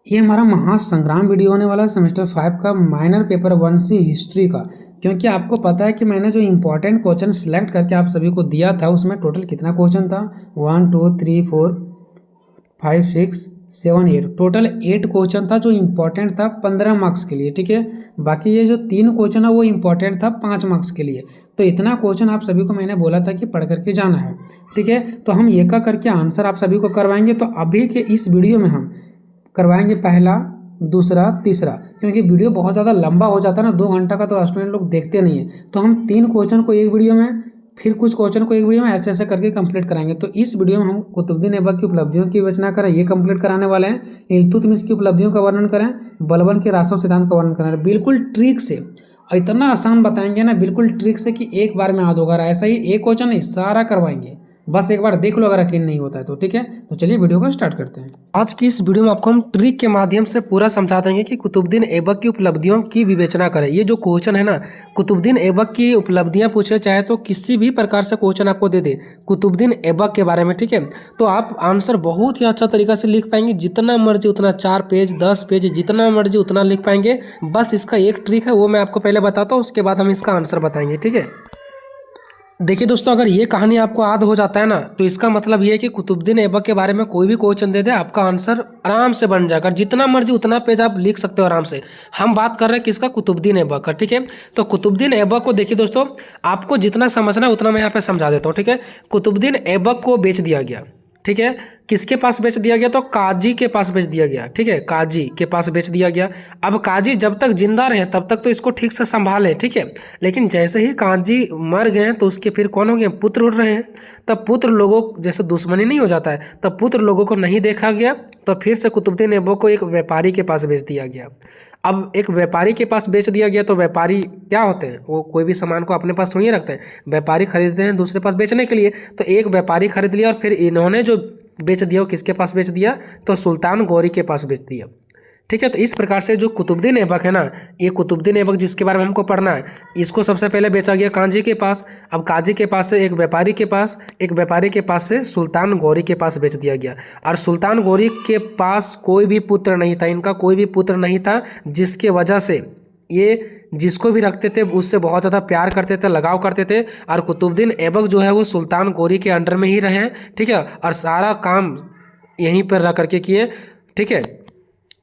ये हमारा महासंग्राम वीडियो होने वाला है सेमेस्टर 5 का माइनर पेपर 1 सी हिस्ट्री का। क्योंकि आपको पता है कि मैंने जो इंपॉर्टेंट क्वेश्चन सिलेक्ट करके आप सभी को दिया था उसमें टोटल कितना क्वेश्चन था 1 2 3 4 5 6 7 8 टोटल 8 क्वेश्चन था जो इम्पोर्टेंट था 15 मार्क्स के लिए। ठीक है, बाकी ये जो 3 क्वेश्चन है वो इम्पोर्टेंट था 5 मार्क्स के लिए। तो इतना क्वेश्चन आप सभी को मैंने बोला था कि पढ़ करके जाना है। ठीक है, तो हम एक का करके आंसर आप सभी को करवाएंगे। तो अभी के इस वीडियो में हम करवाएंगे पहला, दूसरा, तीसरा। क्योंकि वीडियो बहुत ज़्यादा लंबा हो जाता है ना, 2 घंटा का, तो स्टूडेंट लोग देखते नहीं है। तो हम 3 क्वेश्चन को एक वीडियो में, फिर कुछ क्वेश्चन को एक वीडियो में ऐसे ऐसे करके कंप्लीट कराएंगे। तो इस वीडियो में हम कुतुबुद्दीन ऐबक की उपलब्धियों की विवेचना करें, ये कंप्लीट कराने वाले हैं। इल्तुतमिश की उपलब्धियों का वर्णन करें, बलबन के रासो सिद्धांत का वर्णन करें, बिल्कुल ट्रिक से। और इतना आसान बताएंगे ना, बिल्कुल ट्रिक से कि एक बार में याद होगा। ऐसा ही एक क्वेश्चन नहीं, सारा करवाएंगे। बस एक बार देख लो, अगर यकीन नहीं होता है तो। ठीक है, तो चलिए वीडियो को स्टार्ट करते हैं। आज की इस वीडियो में आपको हम ट्रिक के माध्यम से पूरा समझा देंगे कि कुतुबुद्दीन ऐबक की उपलब्धियों की विवेचना करें। ये जो क्वेश्चन है ना, कुतुबुद्दीन ऐबक की उपलब्धियां पूछे, चाहे तो किसी भी प्रकार से क्वेश्चन आपको दे दे कुतुबुद्दीन ऐबक के बारे में, ठीक है, तो आप आंसर बहुत ही अच्छा तरीका से लिख पाएंगे। जितना मर्जी उतना, 4 पेज 10 पेज जितना मर्जी उतना लिख पाएंगे। बस इसका एक ट्रिक है, वो मैं आपको पहले बताता हूँ, उसके बाद हम इसका आंसर बताएंगे। ठीक है, देखिए दोस्तों, अगर ये कहानी आपको याद हो जाता है ना, तो इसका मतलब ये है कि कुतुबुद्दीन ऐबक के बारे में कोई भी क्वेश्चन दे दे, आपका आंसर आराम से बन जाएगा। जितना मर्जी उतना पेज आप लिख सकते हो आराम से। हम बात कर रहे हैं किसका? कुतुबुद्दीन ऐबक का। ठीक है, तो कुतुबुद्दीन ऐबक को देखिए दोस्तों, आपको जितना समझना है उतना मैं यहाँ पे समझा देता हूँ। ठीक है, कुतुबुद्दीन ऐबक को बेच दिया गया। ठीक है, किसके पास बेच दिया गया? तो काजी के पास बेच दिया गया। ठीक है, काजी के पास बेच दिया गया। अब काजी जब तक जिंदा रहे तब तक तो इसको ठीक से संभाले। ठीक है, लेकिन जैसे ही काजी मर गए तो उसके फिर कौन हो गए? पुत्र उठ रहे हैं। तब पुत्र लोगों, जैसे दुश्मनी नहीं हो जाता है, तब पुत्र लोगों को नहीं देखा गया, तो फिर से कुतुबुद्दीन ऐबक को एक व्यापारी के पास बेच दिया गया। अब एक व्यापारी के पास बेच दिया गया, तो व्यापारी क्या होते हैं? वो कोई भी सामान को अपने पास थोड़ी रखते हैं, व्यापारी खरीदते हैं दूसरे पास बेचने के लिए। तो एक व्यापारी खरीद लिया, और फिर इन्होंने जो बेच दिया वो किसके पास बेच दिया? तो सुल्तान गौरी के पास बेच दिया। ठीक है, तो इस प्रकार से जो कुतुबुद्दीन ऐबक है ना, ये कुतुबुद्दीन ऐबक जिसके बारे में हमको पढ़ना है, इसको सबसे पहले बेचा गया काजी के पास। अब काजी के पास से एक व्यापारी के पास, एक व्यापारी के पास से सुल्तान गौरी के पास बेच दिया गया। और सुल्तान गौरी के पास कोई भी पुत्र नहीं था, इनका कोई भी पुत्र नहीं था, जिसके वजह से ये जिसको भी रखते थे उससे बहुत ज़्यादा प्यार करते थे, लगाव करते थे। और कुतुबुद्दीन ऐबक जो है वो सुल्तान गौरी के अंडर में ही रहे। ठीक है, और सारा काम यहीं पर रह करके किए। ठीक है,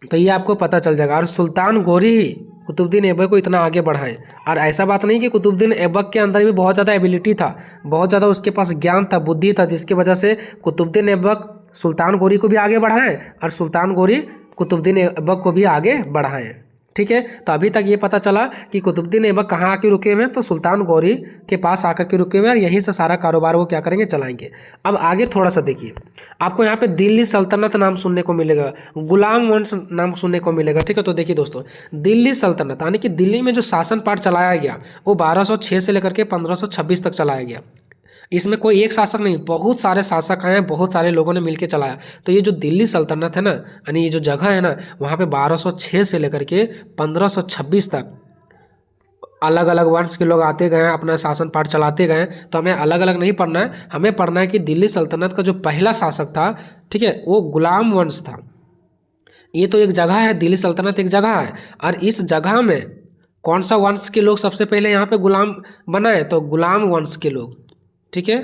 तो ये आपको पता चल जाएगा। और सुल्तान गौरी ही कुतुबुद्दीन ऐबक को इतना आगे बढ़ाए। और ऐसा बात नहीं कि कुतुबुद्दीन ऐबक के अंदर भी बहुत ज़्यादा एबिलिटी था, बहुत ज़्यादा उसके पास ज्ञान था, बुद्धि था, जिसकी वजह से कुतुबुद्दीन ऐबक सुल्तान गौरी को भी आगे बढ़ाए और सुल्तान गौरी कुतुबुद्दीन ऐबक को भी आगे बढ़ाए। ठीक है, तो अभी तक ये पता चला कि कुतुबुद्दीन ऐबक कहाँ आके रुके हुए हैं? तो सुल्तान गौरी के पास आकर के रुके हुए हैं, और यहीं से सारा कारोबार वो क्या करेंगे? चलाएंगे। अब आगे थोड़ा सा देखिए, आपको यहाँ पे दिल्ली सल्तनत नाम सुनने को मिलेगा, गुलाम वंश नाम सुनने को मिलेगा। ठीक है, तो देखिए दोस्तों, दिल्ली सल्तनत यानी कि दिल्ली में जो शासन पाठ चलाया गया वो 1206 से लेकर के 1526 तक चलाया गया। इसमें कोई एक शासक नहीं, बहुत सारे शासक आए हैं, बहुत सारे लोगों ने मिलकर चलाया। तो ये जो दिल्ली सल्तनत है ना, यानी ये जो जगह है ना, वहाँ पे 1206 से लेकर के 1526 तक अलग अलग वंश के लोग आते गए, अपना शासन पाठ चलाते गए। तो हमें अलग अलग नहीं पढ़ना है, हमें पढ़ना है कि दिल्ली सल्तनत का जो पहला शासक था, ठीक है, वो गुलाम वंश था। ये तो एक जगह है, दिल्ली सल्तनत एक जगह है, और इस जगह में कौन सा वंश के लोग सबसे पहले यहाँ पे गुलाम बनाए? तो गुलाम वंश के लोग। ठीक है,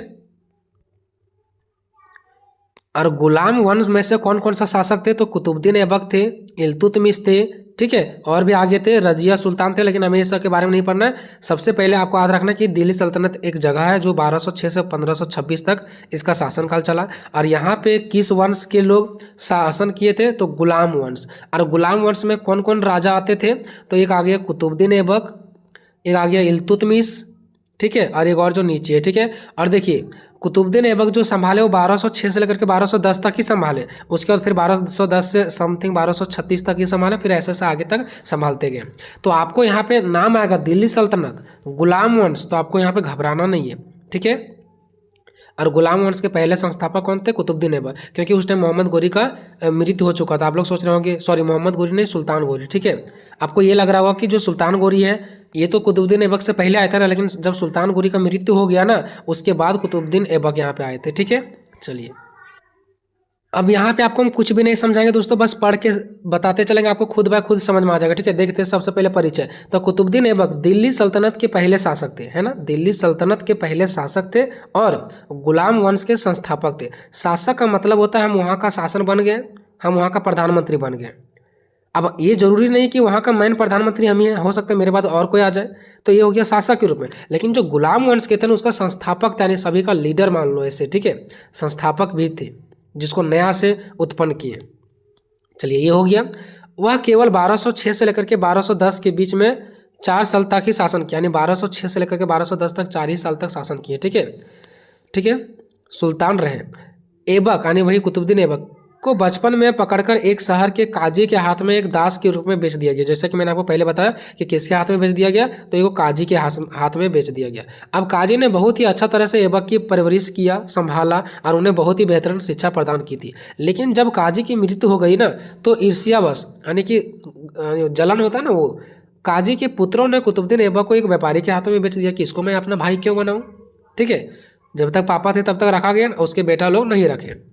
और गुलाम वंश में से कौन कौन सा शासक थे? तो कुतुबुद्दीन ऐबक थे, इल्तुतमिश थे, ठीक है, और भी आगे थे, रजिया सुल्तान थे, लेकिन हमें इस सब के बारे में नहीं पढ़ना है। सबसे पहले आपको याद रखना कि दिल्ली सल्तनत एक जगह है जो 1206 से 1526 तक इसका शासनकाल चला। और यहाँ पे किस वंश के लोग शासन किए थे? तो गुलाम वंश। और गुलाम वंश में कौन कौन राजा आते थे? तो एक आ गया कुतुबुद्दीन ऐबक, एक आ गया इल्तुतमिश, ठीक है, और एक और जो नीचे है। ठीक है, और देखिए कुतुबुद्दीन ऐबक जो संभाले वो 1206 से लेकर के 1210 तक ही संभाले। उसके बाद फिर 1210 से समथिंग 1236 तक ही संभाले, फिर ऐसे ऐसे आगे तक संभालते गए। तो आपको यहाँ पे नाम आएगा दिल्ली सल्तनत, गुलाम वंश, तो आपको यहाँ पे घबराना नहीं है। ठीक है, और गुलाम वंश के पहले संस्थापक कौन थे? कुतुबुद्दीन ऐबक, क्योंकि उस टाइम मोहम्मद गौरी का मृत्यु हो चुका था। आप लोग सोच रहे होंगे, सॉरी मोहम्मद गौरी नहीं, सुल्तान गौरी। ठीक है, आपको ये लग रहा होगा कि जो सुल्तान गौरी है ये तो कुतुबुद्दीन ऐबक से पहले आया था ना, लेकिन जब सुल्तान गौरी का मृत्यु हो गया ना, उसके बाद कुतुबुद्दीन ऐबक यहाँ पे आए थे। ठीक है, चलिए अब यहाँ पे आपको हम कुछ भी नहीं समझाएंगे दोस्तों, बस पढ़ के बताते चलेंगे, आपको खुद ब खुद समझ में आ जाएगा। ठीक है, देखते हैं सबसे पहले परिचय। तो कुतुबुद्दीन ऐबक दिल्ली सल्तनत के पहले शासक थे, है ना, दिल्ली सल्तनत के पहले शासक थे और गुलाम वंश के संस्थापक थे। शासक का मतलब होता है हम वहाँ का शासन बन गए, हम वहाँ का प्रधानमंत्री बन गए। अब ये जरूरी नहीं कि वहाँ का मेन प्रधानमंत्री हम ही हैं, हो सकता है मेरे बाद और कोई आ जाए, तो ये हो गया शासक के रूप में। लेकिन जो गुलाम वंश के थे ना, उसका संस्थापक यानी सभी का लीडर मान लो ऐसे, ठीक है, संस्थापक भी थे जिसको नया से उत्पन्न किए। चलिए ये हो गया। वह केवल 1206 से लेकर के 1210 के बीच में 4 साल तक ही शासन किया, यानी 1206 से लेकर के 1210 तक 4 ही साल तक शासन किए। ठीक है, ठीक है, सुल्तान रहे। ऐबक यानी वही कुतुबुद्दीन ऐबक को बचपन में पकड़कर एक शहर के काजी के हाथ में एक दास के रूप में बेच दिया गया। जैसे कि मैंने आपको पहले बताया कि किसके हाथ में बेच दिया गया, तो ये काजी के हाथ में बेच दिया गया। अब काजी ने बहुत ही अच्छा तरह से ऐबक की परवरिश किया, संभाला और उन्हें बहुत ही बेहतरीन शिक्षा प्रदान की थी। लेकिन जब काजी की मृत्यु हो गई ना, तो ईर्ष्यावश यानी कि जलन होता है ना, वो काजी के पुत्रों ने कुतुबुद्दीन ऐबक को एक व्यापारी के हाथों में बेच दिया कि इसको मैं अपना भाई क्यों बनाऊं। ठीक है, जब तक पापा थे तब तक रखा गया, उसके बेटा लोग नहीं रखे।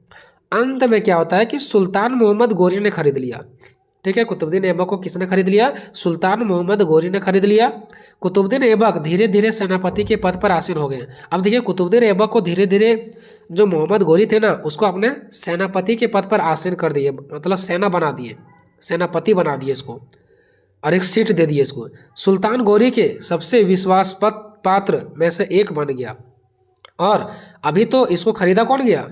अंत में क्या होता है कि सुल्तान मोहम्मद गोरी ने खरीद लिया। ठीक है, कुतुबुद्दीन ऐबक को किसने खरीद लिया? सुल्तान मोहम्मद गोरी ने खरीद लिया। कुतुबुद्दीन ऐबक धीरे धीरे सेनापति के पद पर आसीन हो गए। अब देखिए, कुतुबुद्दीन ऐबक को धीरे धीरे जो मोहम्मद गोरी थे ना, उसको अपने सेनापति के पद पर आसीन कर दिए, मतलब सेना बना दिए, सेनापति बना दिए इसको, और एक सीट दे दिए इसको। सुल्तान गोरी के सबसे विश्वास पात्र में से एक बन गया। और अभी तो इसको खरीदा कौन गया?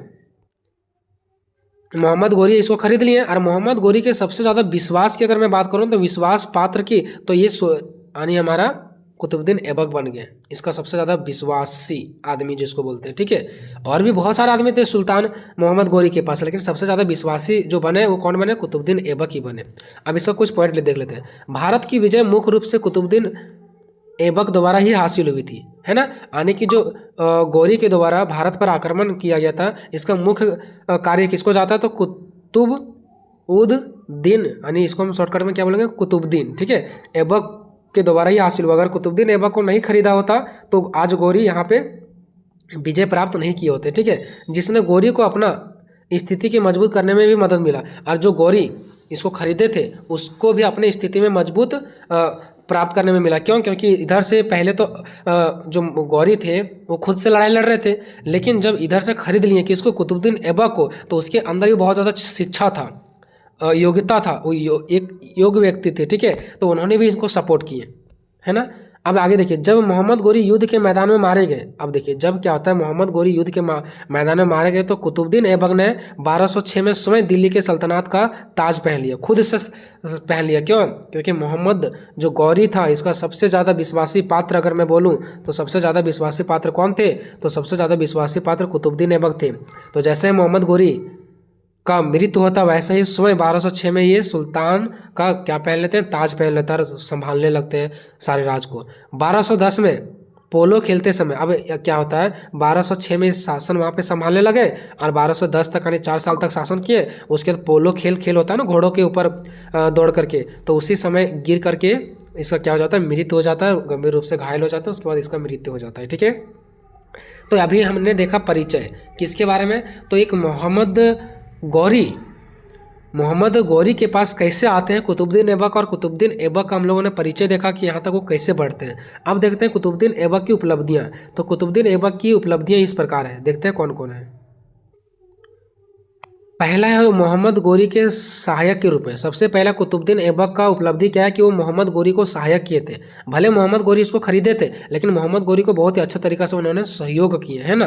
मोहम्मद गोरी इसको खरीद लिए। और मोहम्मद गोरी के सबसे ज़्यादा विश्वास की अगर मैं बात करूं तो विश्वास पात्र की, तो ये यानी हमारा कुतुबुद्दीन ऐबक बन गए, इसका सबसे ज़्यादा विश्वासी आदमी जिसको बोलते हैं। ठीक है, और भी बहुत सारे आदमी थे सुल्तान मोहम्मद गोरी के पास, लेकिन सबसे ज़्यादा विश्वासी जो बने वो कौन बने? कुतुबुद्दीन ऐबक ही बने। अब इसका कुछ पॉइंट देख लेते हैं। भारत की विजय मुख्य रूप से कुतुबुद्दीन ऐबक द्वारा ही हासिल हुई थी, है ना, यानी कि जो गौरी के द्वारा भारत पर आक्रमण किया गया था, इसका मुख्य कार्य किसको जाता है? तो कुतुब उद दिन, यानी इसको हम शॉर्टकट में क्या बोलेंगे? कुतुबुद्दीन। ठीक है, ऐबक के द्वारा ही हासिल हुआ। अगर कुतुबुद्दीन ऐबक को नहीं खरीदा होता तो आज गौरी यहाँ पे विजय प्राप्त नहीं किए होते। ठीक है, जिसने गौरी को अपना स्थिति की मजबूत करने में भी मदद मिला, और जो गौरी इसको खरीदे थे उसको भी अपनी स्थिति में मजबूत प्राप्त करने में मिला। क्यों? क्योंकि इधर से पहले तो जो गौरी थे वो खुद से लड़ाई लड़ रहे थे, लेकिन जब इधर से खरीद लिए कि इसको कुतुबुद्दीन ऐबक को, तो उसके अंदर भी बहुत ज़्यादा शिक्षा था, योग्यता था, वो एक योग्य व्यक्ति थे। ठीक है, तो उन्होंने भी इसको सपोर्ट किए, है ना। अब आगे देखिए, जब मोहम्मद गोरी युद्ध के मैदान में मारे गए, अब देखिए जब क्या होता है, मोहम्मद गोरी युद्ध के मैदान में मारे गए, तो कुतुबुद्दीन ऐबक ने 1206 में स्वयं दिल्ली के सल्तनत का ताज पहन लिया, खुद से पहन लिया। क्यों? क्योंकि मोहम्मद जो गौरी था, इसका सबसे ज़्यादा विश्वासी पात्र अगर मैं बोलूँ तो सबसे ज़्यादा विश्वासी पात्र कौन थे? तो सबसे ज़्यादा विश्वासी पात्र कुतुबुद्दीन ऐबक थे। तो जैसे मोहम्मद गोरी का मृत्यु होता, वैसे ही स्वयं 1206 में ये सुल्तान का क्या पहन लेते हैं? ताज पहन लेता है, संभालने लगते हैं सारे राज को। 1210 में पोलो खेलते समय, अब क्या होता है, 1206 में शासन वहाँ पे संभालने लगे और 1210 तक यानी 4 साल तक शासन किए। उसके बाद पोलो खेल होता है ना, घोड़ों के ऊपर दौड़ करके, तो उसी समय गिर करके इसका क्या हो जाता है? मृत्यु हो जाता है, गंभीर रूप से घायल हो जाता है, उसके बाद इसका मृत्यु हो जाता है। ठीक है, तो अभी हमने देखा परिचय किसके बारे में, तो एक मोहम्मद गौरी के पास कैसे आते हैं कुतुबुद्दीन ऐबक, और कुतुबुद्दीन ऐबक का हम लोगों ने परिचय देखा कि यहाँ तक वो कैसे बढ़ते हैं। अब देखते हैं कुतुबुद्दीन ऐबक की उपलब्धियाँ। तो कुतुबुद्दीन ऐबक की उपलब्धियाँ इस प्रकार हैं, देखते हैं कौन कौन है। पहला है मोहम्मद गोरी के सहायक के रूप में। सबसे पहला कुतुबुद्दीन ऐबक का उपलब्धि क्या है कि वो मोहम्मद गोरी को सहायक किए थे। भले मोहम्मद गोरी इसको खरीदे थे, लेकिन मोहम्मद गोरी को बहुत ही अच्छा तरीका से उन्होंने सहयोग किए, है ना।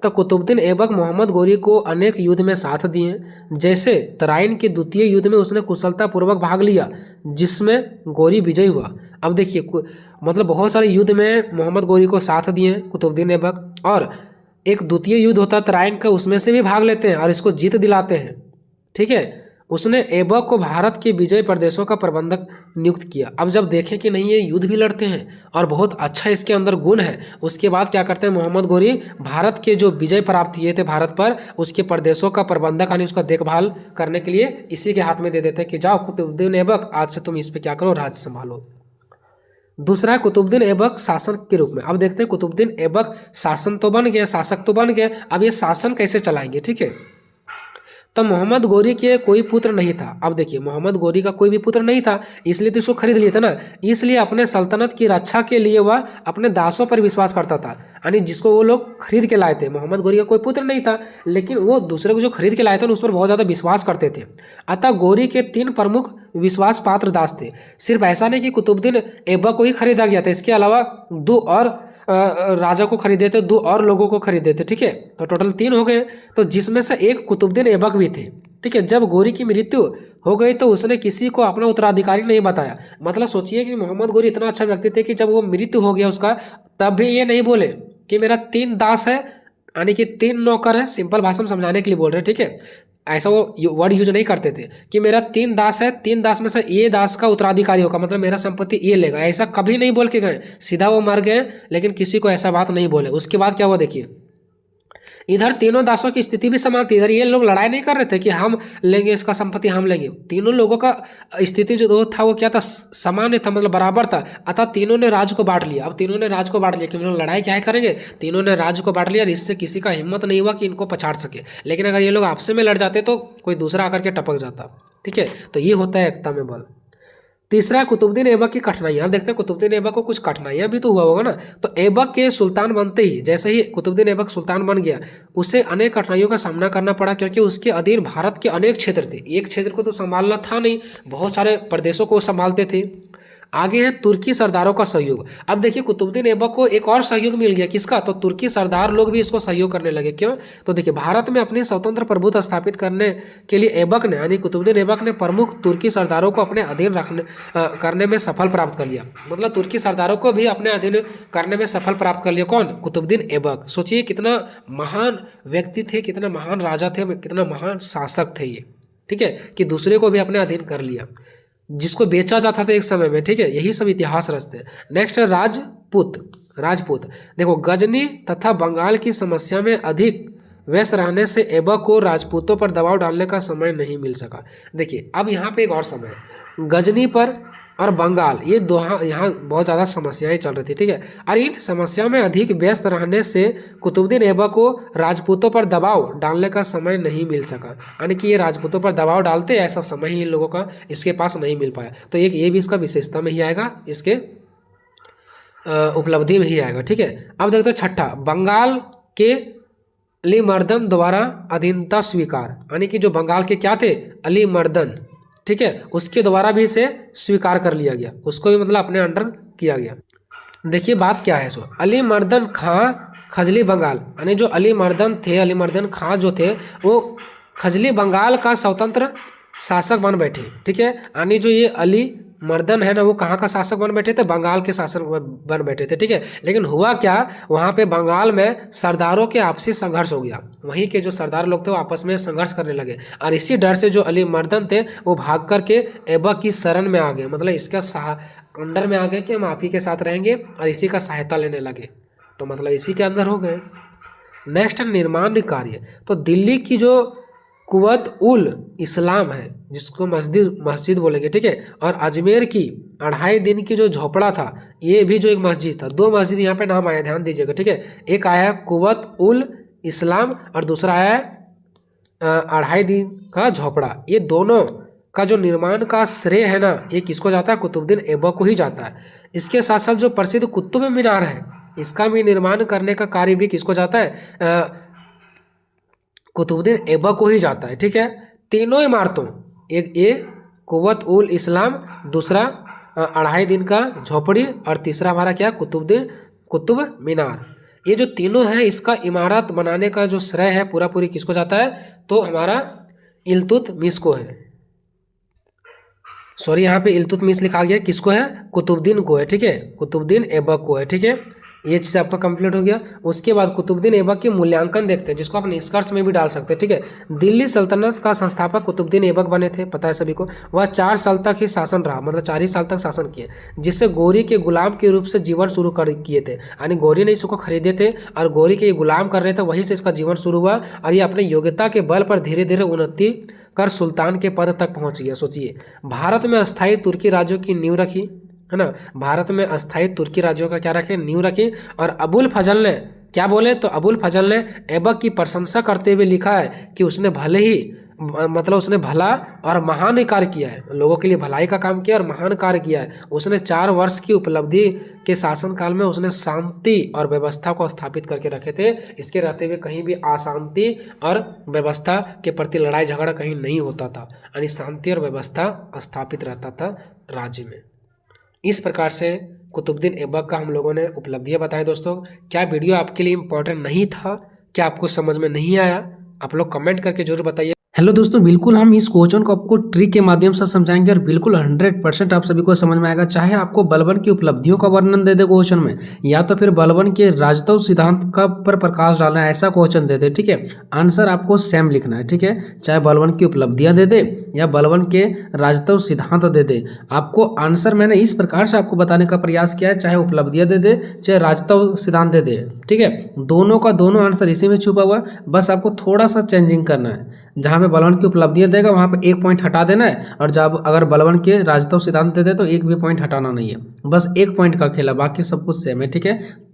तो कुतुबुद्दीन ऐबक मोहम्मद गोरी को अनेक युद्ध में साथ दिए। जैसे तराइन के द्वितीय युद्ध में उसने कुशलतापूर्वक भाग लिया, जिसमें गोरी विजयी हुआ। अब देखिए, मतलब बहुत सारे युद्ध में मोहम्मद गोरी को साथ दिए कुतुबुद्दीन ऐबक, और एक द्वितीय युद्ध होता है तराइन का, उसमें से भी भाग लेते हैं और इसको जीत दिलाते हैं। ठीक है, उसने ऐबक को भारत के विजय प्रदेशों का प्रबंधक नियुक्त किया। अब जब देखें कि नहीं ये युद्ध भी लड़ते हैं और बहुत अच्छा इसके अंदर गुण है, उसके बाद क्या करते हैं मोहम्मद गोरी, भारत के जो विजय प्राप्त किए थे भारत पर, उसके प्रदेशों का प्रबंधक यानी उसका देखभाल करने के लिए इसी के हाथ में दे देते हैं कि जाओ कुतुबुद्दीन ऐबक, आज से तुम इस पर क्या करो, राज्य संभालो। दूसरा है कुतुबुद्दीन ऐबक शासक के रूप में। अब देखते हैं कुतुबुद्दीन ऐबक शासन तो बन गया, शासक तो बन गया, अब ये शासन कैसे चलाएंगे। ठीक है, तो मोहम्मद गोरी के कोई पुत्र नहीं था। अब देखिए मोहम्मद गोरी का कोई भी पुत्र नहीं था, इसलिए तो इसको खरीद लिया था ना। इसलिए अपने सल्तनत की रक्षा के लिए वह अपने दासों पर विश्वास करता था, यानी जिसको वो लोग खरीद के लाए थे। मोहम्मद गोरी का कोई पुत्र नहीं था, लेकिन वो दूसरे को जो खरीद के लाए थे उस पर बहुत ज़्यादा विश्वास करते थे। अतः गोरी के 3 प्रमुख विश्वास पात्र दास थे। सिर्फ ऐसा नहीं कि कुतुबुद्दीन ऐबक को ही खरीदा गया था, इसके अलावा 2 और राजा को खरीदे थे, 2 और लोगों को खरीदे थे, ठीक है। तो टोटल 3 हो गए, तो जिसमें से एक कुतुबुद्दीन ऐबक भी थे, ठीक है। जब गोरी की मृत्यु हो गई तो उसने किसी को अपना उत्तराधिकारी नहीं बताया। मतलब सोचिए कि मोहम्मद गोरी इतना अच्छा व्यक्ति थे कि जब वो मृत्यु हो गया उसका, तब भी ये नहीं बोले कि मेरा 3 दास है, यानी कि 3 नौकर है। सिंपल भाषा में समझाने के लिए बोल रहे हैं, ठीक है। ऐसा वो वर्ड यूज नहीं करते थे कि मेरा 3 दास है, 3 दास में से ये दास का उत्तराधिकारी होगा, मतलब मेरा संपत्ति ये लेगा। ऐसा कभी नहीं बोल के गए, सीधा वो मर गए, लेकिन किसी को ऐसा बात नहीं बोले। उसके बाद क्या हुआ देखिए, इधर तीनों दासों की स्थिति भी समान थी। इधर ये लोग लड़ाई नहीं कर रहे थे कि हम लेंगे इसका संपत्ति, हम लेंगे। तीनों लोगों का स्थिति जो था वो क्या था, समान था, मतलब बराबर था। अतः तीनों ने राज को बांट लिया। अब तीनों ने राज को बांट लिया, क्योंकि लड़ाई क्या करेंगे, तीनों ने राज को बांट लिया, और इससे किसी का हिम्मत नहीं हुआ कि इनको पछाड़ सके। लेकिन अगर ये लोग आपस में लड़ जाते तो कोई दूसरा आकर के टपक जाता, ठीक है। तो ये होता है एकता में बल। तीसरा, कुतुबुद्दीन ऐबक की कठिनाइयां। अब देखते हैं कुतुबुद्दीन ऐबक को कुछ कठिनाइयां भी तो हुआ होगा ना। तो ऐबक के सुल्तान बनते ही, जैसे ही कुतुबुद्दीन ऐबक सुल्तान बन गया, उसे अनेक कठिनाइयों का सामना करना पड़ा, क्योंकि उसके अधीन भारत के अनेक क्षेत्र थे। एक क्षेत्र को तो संभालना था नहीं, बहुत सारे प्रदेशों को संभालते थे। आगे है तुर्की सरदारों का सहयोग। अब देखिए कुतुबुद्दीन ऐबक को एक और सहयोग मिल गया, किसका, तो तुर्की सरदार लोग भी इसको सहयोग करने लगे। क्यों, तो देखिए भारत में अपनी स्वतंत्र प्रभुत्व स्थापित करने के लिए ऐबक ने, यानी कुतुबुद्दीन ऐबक ने प्रमुख तुर्की सरदारों को अपने अधीन करने में सफल प्राप्त कर लिया। मतलब तुर्की सरदारों को भी अपने अधीन करने में सफल प्राप्त कर लिया। कौन, कुतुबुद्दीन ऐबक। सोचिए कितना महान व्यक्ति थे, कितना महान राजा थे, कितना महान शासक थे ये, ठीक है, कि दूसरे को भी अपने अधीन कर लिया, जिसको बेचा जाता था एक समय में, ठीक है। यही सब इतिहास रचते हैं। नेक्स्ट है राजपूत। देखो गजनी तथा बंगाल की समस्या में अधिक व्यस्त रहने से ऐबक को राजपूतों पर दबाव डालने का समय नहीं मिल सका। देखिए अब यहाँ पे एक और समय है, गजनी पर और बंगाल, ये दो यहाँ बहुत ज़्यादा समस्याएं चल रही थी, ठीक है। और इन समस्या में अधिक व्यस्त रहने से कुतुबुद्दीन ऐबक को राजपूतों पर दबाव डालने का समय नहीं मिल सका, यानी कि ये राजपूतों पर दबाव डालते, ऐसा समय ही इन लोगों का इसके पास नहीं मिल पाया। तो एक ये भी इसका विशेषता में ही आएगा, इसके उपलब्धि में ही आएगा, ठीक है। अब देखते हैं छठा, बंगाल के अलीमर्दन द्वारा अधीनता स्वीकार, यानी कि जो बंगाल के क्या थे, अलीमर्दन, ठीक है, उसके द्वारा भी इसे स्वीकार कर लिया गया, उसको भी मतलब अपने अंडर किया गया। देखिए बात क्या है, सो अलीमर्दन खां खजली बंगाल, यानी जो अलीमर्दन थे, अलीमर्दन खां जो थे वो खजली बंगाल का स्वतंत्र शासक बन बैठे, ठीक है। यानी जो ये अली मर्दन है ना, वो कहाँ का शासक बन बैठे थे, बंगाल के शासक बन बैठे थे, ठीक है। लेकिन हुआ क्या, वहाँ पे बंगाल में सरदारों के आपसी संघर्ष हो गया। वहीं के जो सरदार लोग थे वो आपस में संघर्ष करने लगे, और इसी डर से जो अली मर्दन थे वो भाग करके ऐबक की शरण में आ गए, मतलब इसका अंडर में आ गए कि हम आप ही के साथ रहेंगे, और इसी का सहायता लेने लगे, तो मतलब इसी के अंदर हो गए। नेक्स्ट निर्माण कार्य, तो दिल्ली की जो कुवत उल इस्लाम है, जिसको मस्जिद बोलेंगे, ठीक है, और अजमेर की 2.5 दिन की जो झोपड़ा था, ये भी जो एक मस्जिद था, 2 मस्जिद यहाँ पे नाम आया, ध्यान दीजिएगा, ठीक है। एक आया है कुवत उल इस्लाम और दूसरा आया है 2.5 दिन का झोपड़ा। ये दोनों का जो निर्माण का श्रेय है ना, ये किसको जाता है, कुतुबुद्दीन ऐबक को ही जाता है। इसके साथ साथ जो प्रसिद्ध कुतुब मीनार है, इसका भी निर्माण करने का कार्य भी किसको जाता है, कुतुबुद्दीन ऐबक को ही जाता है, ठीक है। तीनों इमारतों, एक ये कुवत उल इस्लाम, दूसरा 2.5 दिन का झोपड़ी, और तीसरा हमारा क्या, कुतुब मीनार, ये जो तीनों हैं, इसका इमारत बनाने का जो श्रेय है पूरा पूरी किसको जाता है, तो हमारा इल्तुतमिश को है। सॉरी यहाँ पे इल्तुतमिश लिखा गया, किसको है, कुतुबुद्दीन को है, ठीक है, कुतुबुद्दीन ऐबक को है, ठीक है। ये चीज़ आपका कंप्लीट हो गया। उसके बाद कुतुबुद्दीन ऐबक के मूल्यांकन देखते हैं, जिसको आप निष्कर्ष में भी डाल सकते हैं, ठीक है। दिल्ली सल्तनत का संस्थापक कुतुबुद्दीन ऐबक बने थे, पता है सभी को। वह 4 साल तक ही शासन रहा, मतलब 4 ही साल तक शासन किए, जिससे गोरी के गुलाम के रूप से जीवन शुरू किए थे, यानी गोरी ने इसको खरीदे थे और गोरी के ये गुलाम कर रहे थे, वहीं से इसका जीवन शुरू हुआ, और ये अपने योग्यता के बल पर धीरे धीरे उन्नति कर सुल्तान के पद तक पहुँच गया। सोचिए भारत में अस्थायी तुर्की राज्यों की नींव रखी, है ना, भारत में अस्थायी तुर्की राज्यों का क्या रखे, नींव रखी। और अबुल फजल ने क्या बोले, तो अबुल फजल ने ऐबक की प्रशंसा करते हुए लिखा है कि उसने भले ही मतलब उसने भला और महान कार्य किया है, लोगों के लिए भलाई का काम किया और महान कार्य किया है। उसने 4 वर्ष की उपलब्धि के शासनकाल में उसने शांति और व्यवस्था को स्थापित करके रखे थे। इसके रहते हुए कहीं भी अशांति और व्यवस्था के प्रति लड़ाई झगड़ा कहीं नहीं होता था, यानी शांति और व्यवस्था स्थापित रहता था राज्य में। इस प्रकार से कुतुबुद्दीन ऐबक का हम लोगों ने उपलब्धियां बताई। दोस्तों, क्या वीडियो आपके लिए इम्पोर्टेंट नहीं था? क्या आपको समझ में नहीं आया? आप लोग कमेंट करके जरूर बताइए। हेलो दोस्तों, बिल्कुल हम इस क्वेश्चन को आपको ट्रिक के माध्यम से समझाएंगे और बिल्कुल 100% आप सभी को समझ में आएगा। चाहे आपको बलबन की उपलब्धियों का वर्णन दे दे क्वेश्चन में, या तो फिर बलबन के राजतत्व सिद्धांत का पर प्रकाश डालना है, ऐसा क्वेश्चन दे दे, ठीक है। आंसर आपको सेम लिखना है, ठीक है। चाहे बलबन की उपलब्धियां दे दे या बलबन के राजतत्व सिद्धांत दे दे, आपको आंसर मैंने इस प्रकार से आपको बताने का प्रयास किया है। चाहे उपलब्धियां दे दे चाहे राजतत्व सिद्धांत दे दे, ठीक है। दोनों का दोनों आंसर इसी में छुपा हुआ है। बस आपको थोड़ा सा चेंजिंग करना है। जहाँ पे बलबन की उपलब्धियां देगा वहाँ पे एक पॉइंट हटा देना है, और जब अगर बलबन के राजतत्व सिद्धांत दे दे तो एक भी पॉइंट हटाना नहीं है। बस एक पॉइंट का खेला, बाकी सब कुछ सेम है, ठीक है।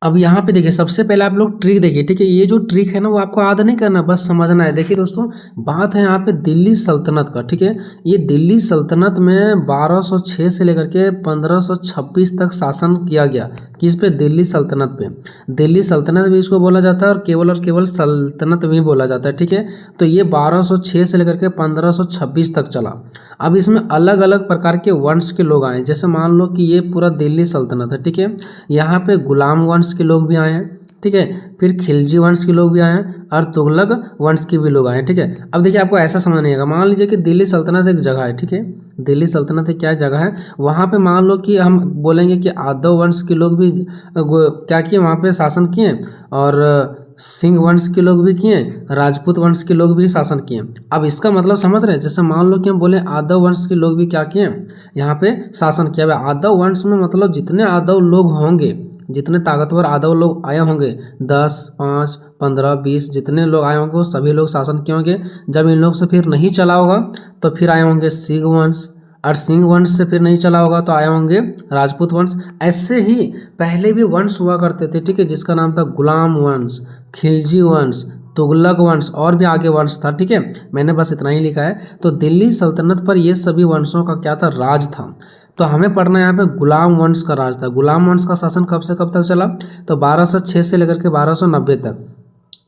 अब यहाँ पे देखिए, सबसे पहले आप लोग ट्रिक देखिए, ठीक है। ये जो ट्रिक है ना वो आपको याद नहीं करना, बस समझना है। देखिए दोस्तों, बात है यहाँ पे दिल्ली सल्तनत का, ठीक है। ये दिल्ली सल्तनत में 1206 से लेकर के 1526 तक शासन किया गया। किस पे? दिल्ली सल्तनत पे। दिल्ली सल्तनत भी इसको बोला जाता है और केवल सल्तनत भी बोला जाता है, ठीक है। तो ये 1206 से लेकर के 1526 तक चला। अब इसमें अलग अलग प्रकार के वंश के लोग आए। जैसे मान लो कि ये पूरा दिल्ली सल्तनत है, ठीक है। यहाँ पे गुलाम वंश के लोग भी आए हैं, ठीक है। फिर खिलजी वंश के लोग भी आए हैं और तुगलक वंश के भी लोग आए हैं, ठीक है। अब देखिए, आपको ऐसा समझ नहीं आएगा। मान लीजिए कि दिल्ली सल्तनत एक जगह है, ठीक है। दिल्ली सल्तनत एक क्या जगह है, वहाँ पे मान लो कि हम बोलेंगे कि यादव वंश के लोग भी क्या किए, वहाँ पे शासन किए, और सिंह वंश के लोग भी किए, राजपूत वंश के लोग भी शासन किए। अब इसका मतलब समझ रहे हैं? जैसे मान लो कि हम बोले यादव वंश के लोग भी क्या किए, यहाँ पे शासन किया। यादव वंश में मतलब जितने यादव लोग होंगे, जितने ताकतवर यादव लोग आए होंगे, 10, 5, 15, 20 जितने लोग आए होंगे वो सभी लोग शासन किए होंगे। जब इन लोग से फिर नहीं चला होगा तो फिर आए होंगे सिंह वंश, और सिंह वंश से फिर नहीं चला होगा तो आए होंगे राजपूत वंश। ऐसे ही पहले भी वंश हुआ करते थे, ठीक है, जिसका नाम था गुलाम वंश, खिलजी वंश, तुगलक वंश, और भी आगे वंश था, ठीक है। मैंने बस इतना ही लिखा है। तो दिल्ली सल्तनत पर ये सभी वंशों का क्या था? राज था। तो हमें पढ़ना है यहाँ पे गुलाम वंश का राज था। गुलाम वंश का शासन कब से कब तक चला? तो 1206 से लेकर के 1290 तक।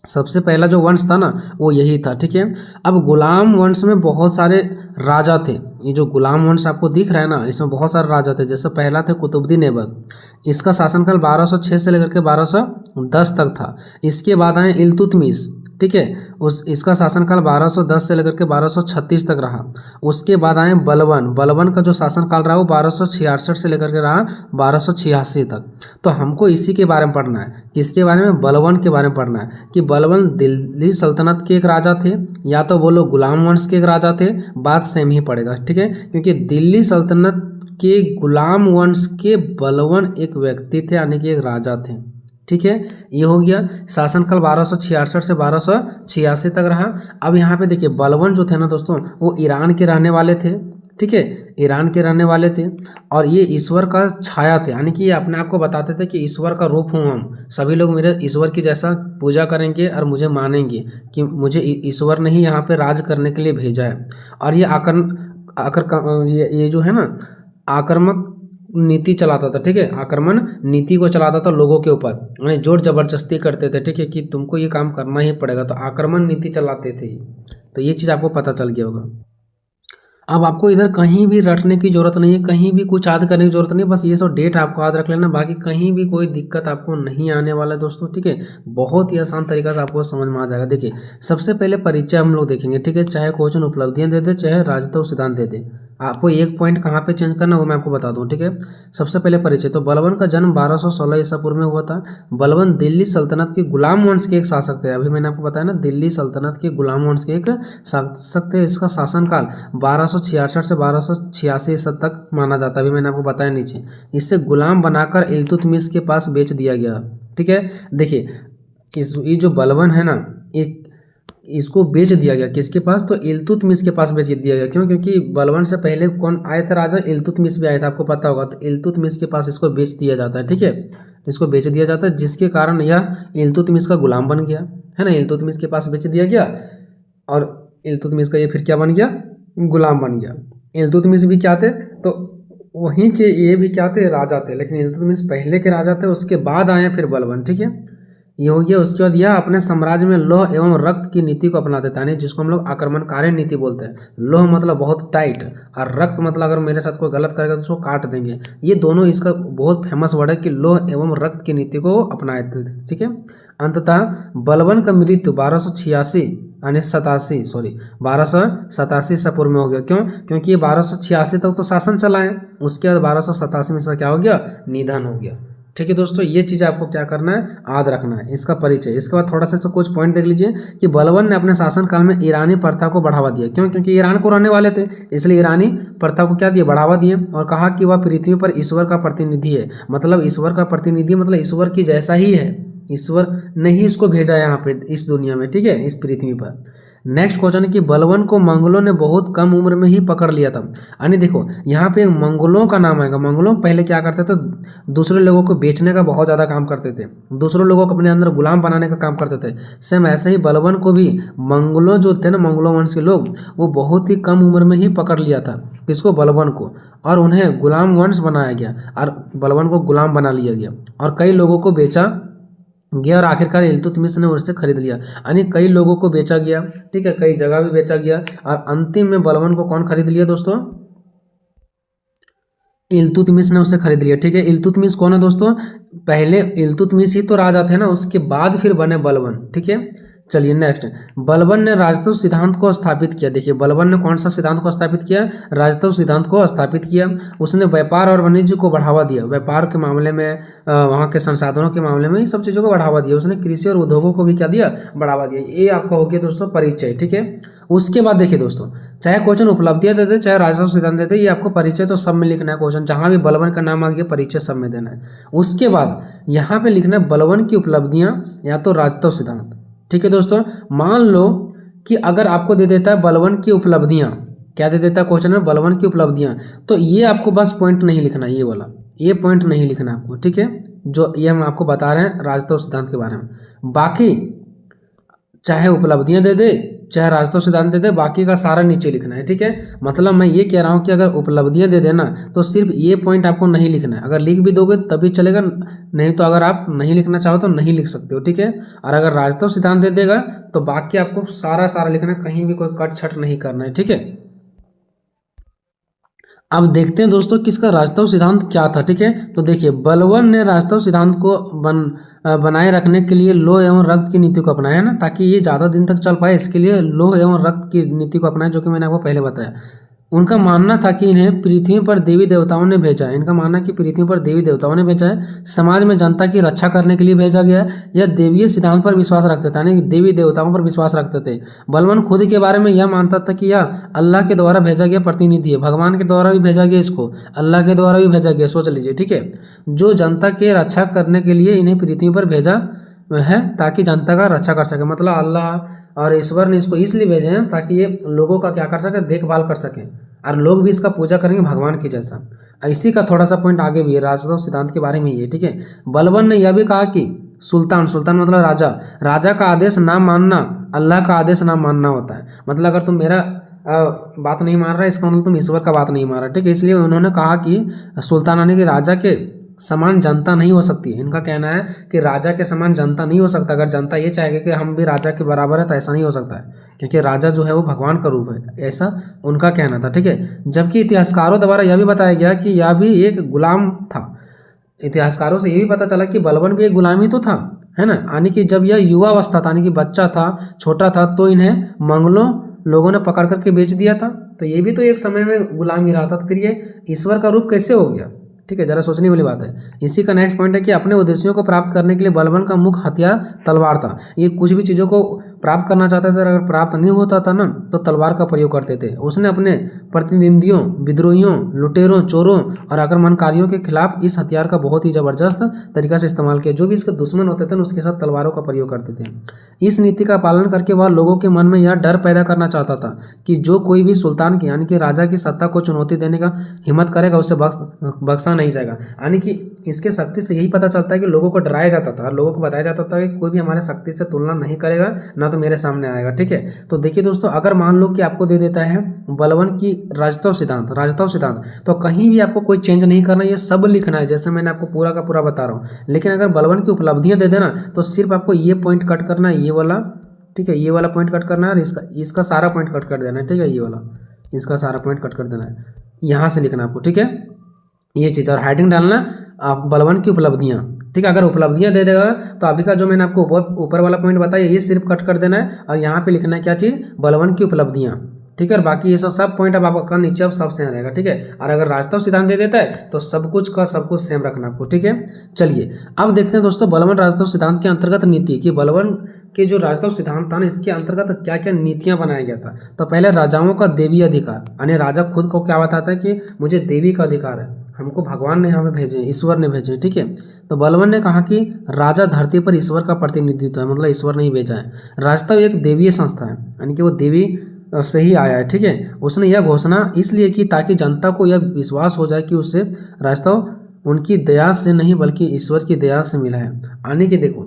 सबसे पहला जो वंश था ना वो यही था, ठीक है। अब गुलाम वंश में बहुत सारे राजा थे। ये जो गुलाम वंश आपको दिख रहा है ना, इसमें बहुत सारे राजा थे। जैसे पहला थे कुतुबुद्दीन ऐबक, इसका शासनकाल 1206 से लेकर के 1210 तक था। इसके बाद आए इल्तुतमिश, ठीक है, इसका शासनकाल 1210 से लेकर के 1236 तक रहा। उसके बाद आए बलबन का जो शासनकाल रहा वो 1266 से लेकर के रहा 1286 तक। तो हमको इसी के बारे में पढ़ना है। किसके बारे में? बलबन के बारे में पढ़ना है कि बलबन दिल्ली सल्तनत के एक राजा थे, या तो बोलो गुलाम वंश के एक राजा थे, बात सेम ही पड़ेगा, ठीक है। क्योंकि दिल्ली सल्तनत के गुलाम वंश के बलबन एक व्यक्ति थे, यानी कि एक राजा थे, ठीक है। ये हो गया। शासनकाल 1266 से 1286 तक रहा। अब यहाँ पे देखिए, बलबन जो थे ना दोस्तों वो ईरान के रहने वाले थे, ठीक है, ईरान के रहने वाले थे। और ये ईश्वर का छाया थे, यानी कि ये अपने आप को बताते थे कि ईश्वर का रूप हूँ हम, सभी लोग मेरे ईश्वर की जैसा पूजा करेंगे और मुझे मानेंगे कि मुझे ईश्वर ने ही यहाँ पे राज करने के लिए भेजा है। और ये जो है ना आक्रामक नीति चलाता था, ठीक है, आक्रमण नीति को चलाता था लोगों के ऊपर, यानी जोर जबरदस्ती करते थे, ठीक है, कि तुमको ये काम करना ही पड़ेगा। तो आक्रमण नीति चलाते थे। तो ये चीज़ आपको पता चल गया होगा। अब आपको इधर कहीं भी रटने की जरूरत नहीं है, कहीं भी कुछ याद करने की जरूरत नहीं है। बस ये सब डेट आपको याद रख लेना, बाकी कहीं भी कोई दिक्कत आपको नहीं आने वाला है दोस्तों, ठीक है। बहुत ही आसान तरीका से आपको समझ में आ जाएगा। देखिए, सबसे पहले परिचय हम लोग देखेंगे, ठीक है। चाहे क्वेश्चन उपलब्धियां दे दे, चाहे राजतत्व सिद्धांत दे दे, आपको एक पॉइंट कहाँ पे चेंज करना वो मैं आपको बता दूं, ठीक है। सबसे पहले परिचय, तो बलबन का जन्म 1216 ईसा पूर्व में हुआ था। बलबन दिल्ली सल्तनत के गुलाम वंश के एक शासक थे। अभी मैंने आपको बताया ना, दिल्ली सल्तनत के गुलाम वंश के एक शासक थे। इसका शासनकाल 1266 से 1286 ईसा तक माना जाता है। अभी मैंने आपको बताया नीचे। इससे गुलाम बनाकर इल्तुतमिश के पास बेच दिया गया, ठीक है। देखिए, ये जो बलबन है ना, इसको बेच दिया गया किसके पास? तो इल्तुतमिश के पास बेच दिया गया। क्यों? क्योंकि बलबन से पहले कौन आए थे राजा? इल्तुतमिश भी आया था, आपको पता होगा। तो इल्तुतमिश के पास इसको बेच दिया जाता है, ठीक है, इसको बेच दिया जाता है, जिसके कारण यह इल्तुतमिश का गुलाम बन गया, है ना। इल्तुतमिश के पास बेच दिया गया, और इल्तुतमिश का ये फिर क्या बन गया, गुलाम बन गया। इल्तुतमिश भी क्या थे, तो वहीं के ये भी क्या थे, राजा थे, लेकिन इल्तुतमिश पहले के राजा थे, उसके बाद आए फिर बलबन, ठीक है, ये हो गया। उसके बाद यह अपने साम्राज्य में लौह एवं रक्त की नीति को अपना देता है, जिसको हम लोग आक्रमणकारी नीति बोलते हैं। लौह मतलब बहुत टाइट, और रक्त मतलब अगर मेरे साथ कोई गलत करेगा तो उसको काट देंगे। ये दोनों इसका बहुत फेमस वर्ड है कि लौह एवं रक्त की नीति को अपनाए थे, ठीक है। अंततः बलबन का मृत्यु 1286 यानी 1287 ईसा पूर्व में हो गया। क्यों? क्योंकि ये 1286 तक तो शासन चला है, उसके बाद 1287 में इसका क्या हो गया, निधन हो गया। ठीक है दोस्तों, ये चीज़ आपको क्या करना है, याद रखना है, इसका परिचय। इसके बाद थोड़ा सा कुछ पॉइंट देख लीजिए कि बलबन ने अपने शासनकाल में ईरानी प्रथा को बढ़ावा दिया। क्यों? क्योंकि ईरान को रहने वाले थे, इसलिए ईरानी प्रथा को क्या दिया, बढ़ावा दिए, और कहा कि वह पृथ्वी पर ईश्वर का प्रतिनिधि है। मतलब ईश्वर का प्रतिनिधि मतलब ईश्वर की जैसा ही है, ईश्वर ने ही इसको भेजा है यहाँ पे इस दुनिया में, ठीक है, इस पृथ्वी पर। नेक्स्ट क्वेश्चन है कि बलबन को मंगलों ने बहुत कम उम्र में ही पकड़ लिया था। यानी देखो यहाँ पे मंगलों का नाम आएगा। मंगलों पहले क्या करते थे, दूसरे लोगों को बेचने का बहुत ज़्यादा काम करते थे, दूसरे लोगों को अपने अंदर गुलाम बनाने का काम करते थे। सेम ऐसे ही बलबन को भी मंगलों जो थे ना, मंगलों वंश के लोग, वो बहुत ही कम उम्र में ही पकड़ लिया था। किसको? बलबन को, और उन्हें गुलाम वंश बनाया गया, और बलबन को गुलाम बना लिया गया, और कई लोगों को बेचा गया, और आखिरकार इल्तुतमिश ने उससे खरीद लिया। यानी कई लोगों को बेचा गया, ठीक है, कई जगह भी बेचा गया, और अंतिम में बलबन को कौन खरीद लिया दोस्तों? इल्तुतमिश ने उसे खरीद लिया, ठीक है। इल्तुतमिश कौन है दोस्तों? पहले इल्तुतमिश ही तो राजा थे ना, उसके बाद फिर बने बलबन, ठीक है। चलिए नेक्स्ट, बलबन ने राजतत्व सिद्धांत को स्थापित किया। देखिए बलबन ने कौन सा सिद्धांत को स्थापित किया? राजतत्व सिद्धांत को स्थापित किया। उसने व्यापार और वाणिज्य को बढ़ावा दिया, व्यापार के मामले में, वहाँ के संसाधनों के मामले में, ये सब चीज़ों को बढ़ावा दिया। उसने कृषि और उद्योगों को भी क्या दिया? बढ़ावा दिया। ये आपका हो गया दोस्तों परिचय, ठीक है। उसके बाद देखिए दोस्तों, चाहे क्वेश्चन उपलब्धियां दे दे, चाहे राजतत्व सिद्धांत दे दे, ये आपको परिचय तो सब में लिखना है। क्वेश्चन जहाँ भी बलबन का नाम आ गया, परिचय सब में देना है। उसके बाद यहाँ पे लिखना है बलबन की उपलब्धियां या तो राजतत्व सिद्धांत, ठीक है दोस्तों। मान लो कि अगर आपको दे देता है बलबन की उपलब्धियां, क्या दे देता है क्वेश्चन में? बलबन की उपलब्धियां, तो ये आपको बस पॉइंट नहीं लिखना, ये वाला, ये पॉइंट नहीं लिखना आपको, ठीक है, जो ये हम आपको बता रहे हैं राजतत्व सिद्धांत के बारे में। बाकी चाहे उपलब्धियां दे दे, चाहे राजतत्व सिद्धांत दे दे, बाकी का सारा नीचे लिखना है, ठीक है। मतलब मैं ये कह रहा हूँ कि अगर उपलब्धियां दे देना तो सिर्फ ये पॉइंट आपको नहीं लिखना है। अगर लिख भी दोगे तभी चलेगा, नहीं तो अगर आप नहीं लिखना चाहो तो नहीं लिख सकते हो, ठीक है। और अगर राजतत्व सिद्धांत दे देगा तो बाकी आपको सारा लिखना है, कहीं भी कोई कट छट नहीं करना है, ठीक है। अब देखते हैं दोस्तों कि इसका राजतत्व सिद्धांत क्या था, ठीक है। तो देखिए बलबन ने राजतत्व सिद्धांत को बनाए रखने के लिए लौह एवं रक्त की नीति को अपनाया ना, ताकि ये ज़्यादा दिन तक चल पाए, इसके लिए लौह एवं रक्त की नीति को अपनाया, जो कि मैंने आपको पहले बताया। उनका मानना था कि इन्हें पृथ्वी पर देवी देवताओं ने भेजा है। इनका मानना कि पृथ्वी पर देवी देवताओं ने भेजा है, समाज में जनता की रक्षा करने के लिए भेजा गया है। यह देवीय सिद्धांत पर विश्वास रखते थे, यानी कि देवी देवताओं पर विश्वास रखते थे। बलबन खुद के बारे में यह मानता था कि यह अल्लाह के द्वारा भेजा गया प्रतिनिधि है, भगवान के द्वारा भी भेजा गया, इसको अल्लाह के द्वारा भी भेजा गया, सोच लीजिए, ठीक है। जो जनता की रक्षा करने के लिए इन्हें पृथ्वी पर भेजा है, ताकि जनता का रक्षा कर सके। मतलब अल्लाह और ईश्वर ने इसको इसलिए भेजे हैं ताकि ये लोगों का क्या कर सके, देखभाल कर सके, और लोग भी इसका पूजा करेंगे भगवान की जैसा। इसी का थोड़ा सा पॉइंट आगे भी है, राजतत्व सिद्धांत के बारे में ये, ठीक है। बलबन ने यह भी कहा कि सुल्तान मतलब राजा का आदेश ना मानना अल्लाह का आदेश ना मानना होता है। मतलब अगर तुम मेरा बात नहीं मान रहा, इसका मतलब तुम ईश्वर का बात नहीं मान रहा, ठीक है। इसलिए उन्होंने कहा कि सुल्तान यानी कि राजा के समान जनता नहीं हो सकती। इनका कहना है कि राजा के समान जनता नहीं हो सकता। अगर जनता ये चाहेगी कि हम भी राजा के बराबर है तो ऐसा नहीं हो सकता है, क्योंकि राजा जो है वो भगवान का रूप है, ऐसा उनका कहना था, ठीक है। जबकि इतिहासकारों द्वारा यह भी बताया गया कि यह भी एक गुलाम था। इतिहासकारों से ये भी पता चला कि बलबन भी एक गुलाम ही तो था, है ना। यानी कि जब यह युवा अवस्था था, यानी कि बच्चा था, छोटा था, तो इन्हें मंगलों लोगों ने पकड़ करके बेच दिया था। तो ये भी तो एक समय में गुलाम ही रहा था, तो फिर ये ईश्वर का रूप कैसे हो गया, ठीक है, जरा सोचने वाली बात है। इसी का नेक्स्ट पॉइंट है कि अपने उद्देश्यों को प्राप्त करने के लिए बलबन का मुख्य हथियार तलवार था। ये कुछ भी चीज़ों को प्राप्त करना चाहते थे, अगर प्राप्त नहीं होता था ना तो तलवार का प्रयोग करते थे। उसने अपने प्रतिद्वंदियों, विद्रोहियों, लुटेरों, चोरों और आक्रमणकारियों के खिलाफ इस हथियार का बहुत ही जबरदस्त तरीका से इस्तेमाल किया। जो भी इसके दुश्मन होते थे ना उसके साथ तलवारों का प्रयोग करते थे। इस नीति का पालन करके वह लोगों के मन में यह डर पैदा करना चाहता था कि जो कोई भी सुल्तान की यानी कि राजा की सत्ता को चुनौती देने का हिम्मत करेगा उसे बख्शा नहीं जाएगा। यानी कि इसके शक्ति से यही पता चलता है कि लोगों को डराया जाता था, लोगों को बताया जाता था कि कोई भी हमारे शक्ति से तुलना नहीं करेगा, ना तो मेरे सामने आएगा। ठीक है, तो देखिए दोस्तों, अगर मान लो कि आपको दे देता है बलवन की राजतव सिद्धांत, तो कहीं भी आपको कोई चेंज नहीं करना, ये सब लिखना है जैसे मैंने आपको पूरा का पूरा बता रहा हूँ। लेकिन अगर बलवन की उपलब्धियाँ दे देना तो सिर्फ आपको ये पॉइंट कट करना है, ये वाला, ठीक है, ये वाला पॉइंट कट करना है और इसका सारा पॉइंट कट कर देना है। ठीक है, ये वाला, इसका सारा पॉइंट कट कर देना है, यहाँ से लिखना आपको। ठीक है, ये चीज़, और हेडिंग डालना आप बलवन की उपलब्धियाँ। ठीक है, अगर उपलब्धियाँ दे देगा तो अभी का जो मैंने आपको ऊपर वाला पॉइंट बताया ये सिर्फ कट कर देना है और यहाँ पे लिखना है क्या चीज़, बलवन की उपलब्धियाँ। ठीक है, और बाकी ये सब पॉइंट अब आपका नीचे अब सब सेम रहेगा। ठीक है, और अगर राजतव सिद्धांत दे देता है तो सब कुछ का सब कुछ सेम रखना आपको। ठीक है, चलिए अब देखते हैं दोस्तों बलवन राजतव सिद्धांत के अंतर्गत नीति कि बलवन के जो राजतव सिद्धांत था ना, इसके अंतर्गत क्या क्या नीतियां बनाया गया था। तो पहले राजाओं का देवी अधिकार, यानी राजा खुद को क्या बताता है कि मुझे देवी का अधिकार है, हमको भगवान ने हमें भेजे, ईश्वर ने भेजे। ठीक है, तो बलवन ने कहा कि राजा धरती पर ईश्वर का प्रतिनिधित्व है, मतलब ईश्वर ने ही भेजा है। राजतव एक देवीय संस्था है, यानी कि वो देवी से ही आया है। ठीक है, उसने यह घोषणा इसलिए की ताकि जनता को यह विश्वास हो जाए कि उसे राजतव उनकी दया से नहीं बल्कि ईश्वर की दया से मिला है। यानी कि देखो,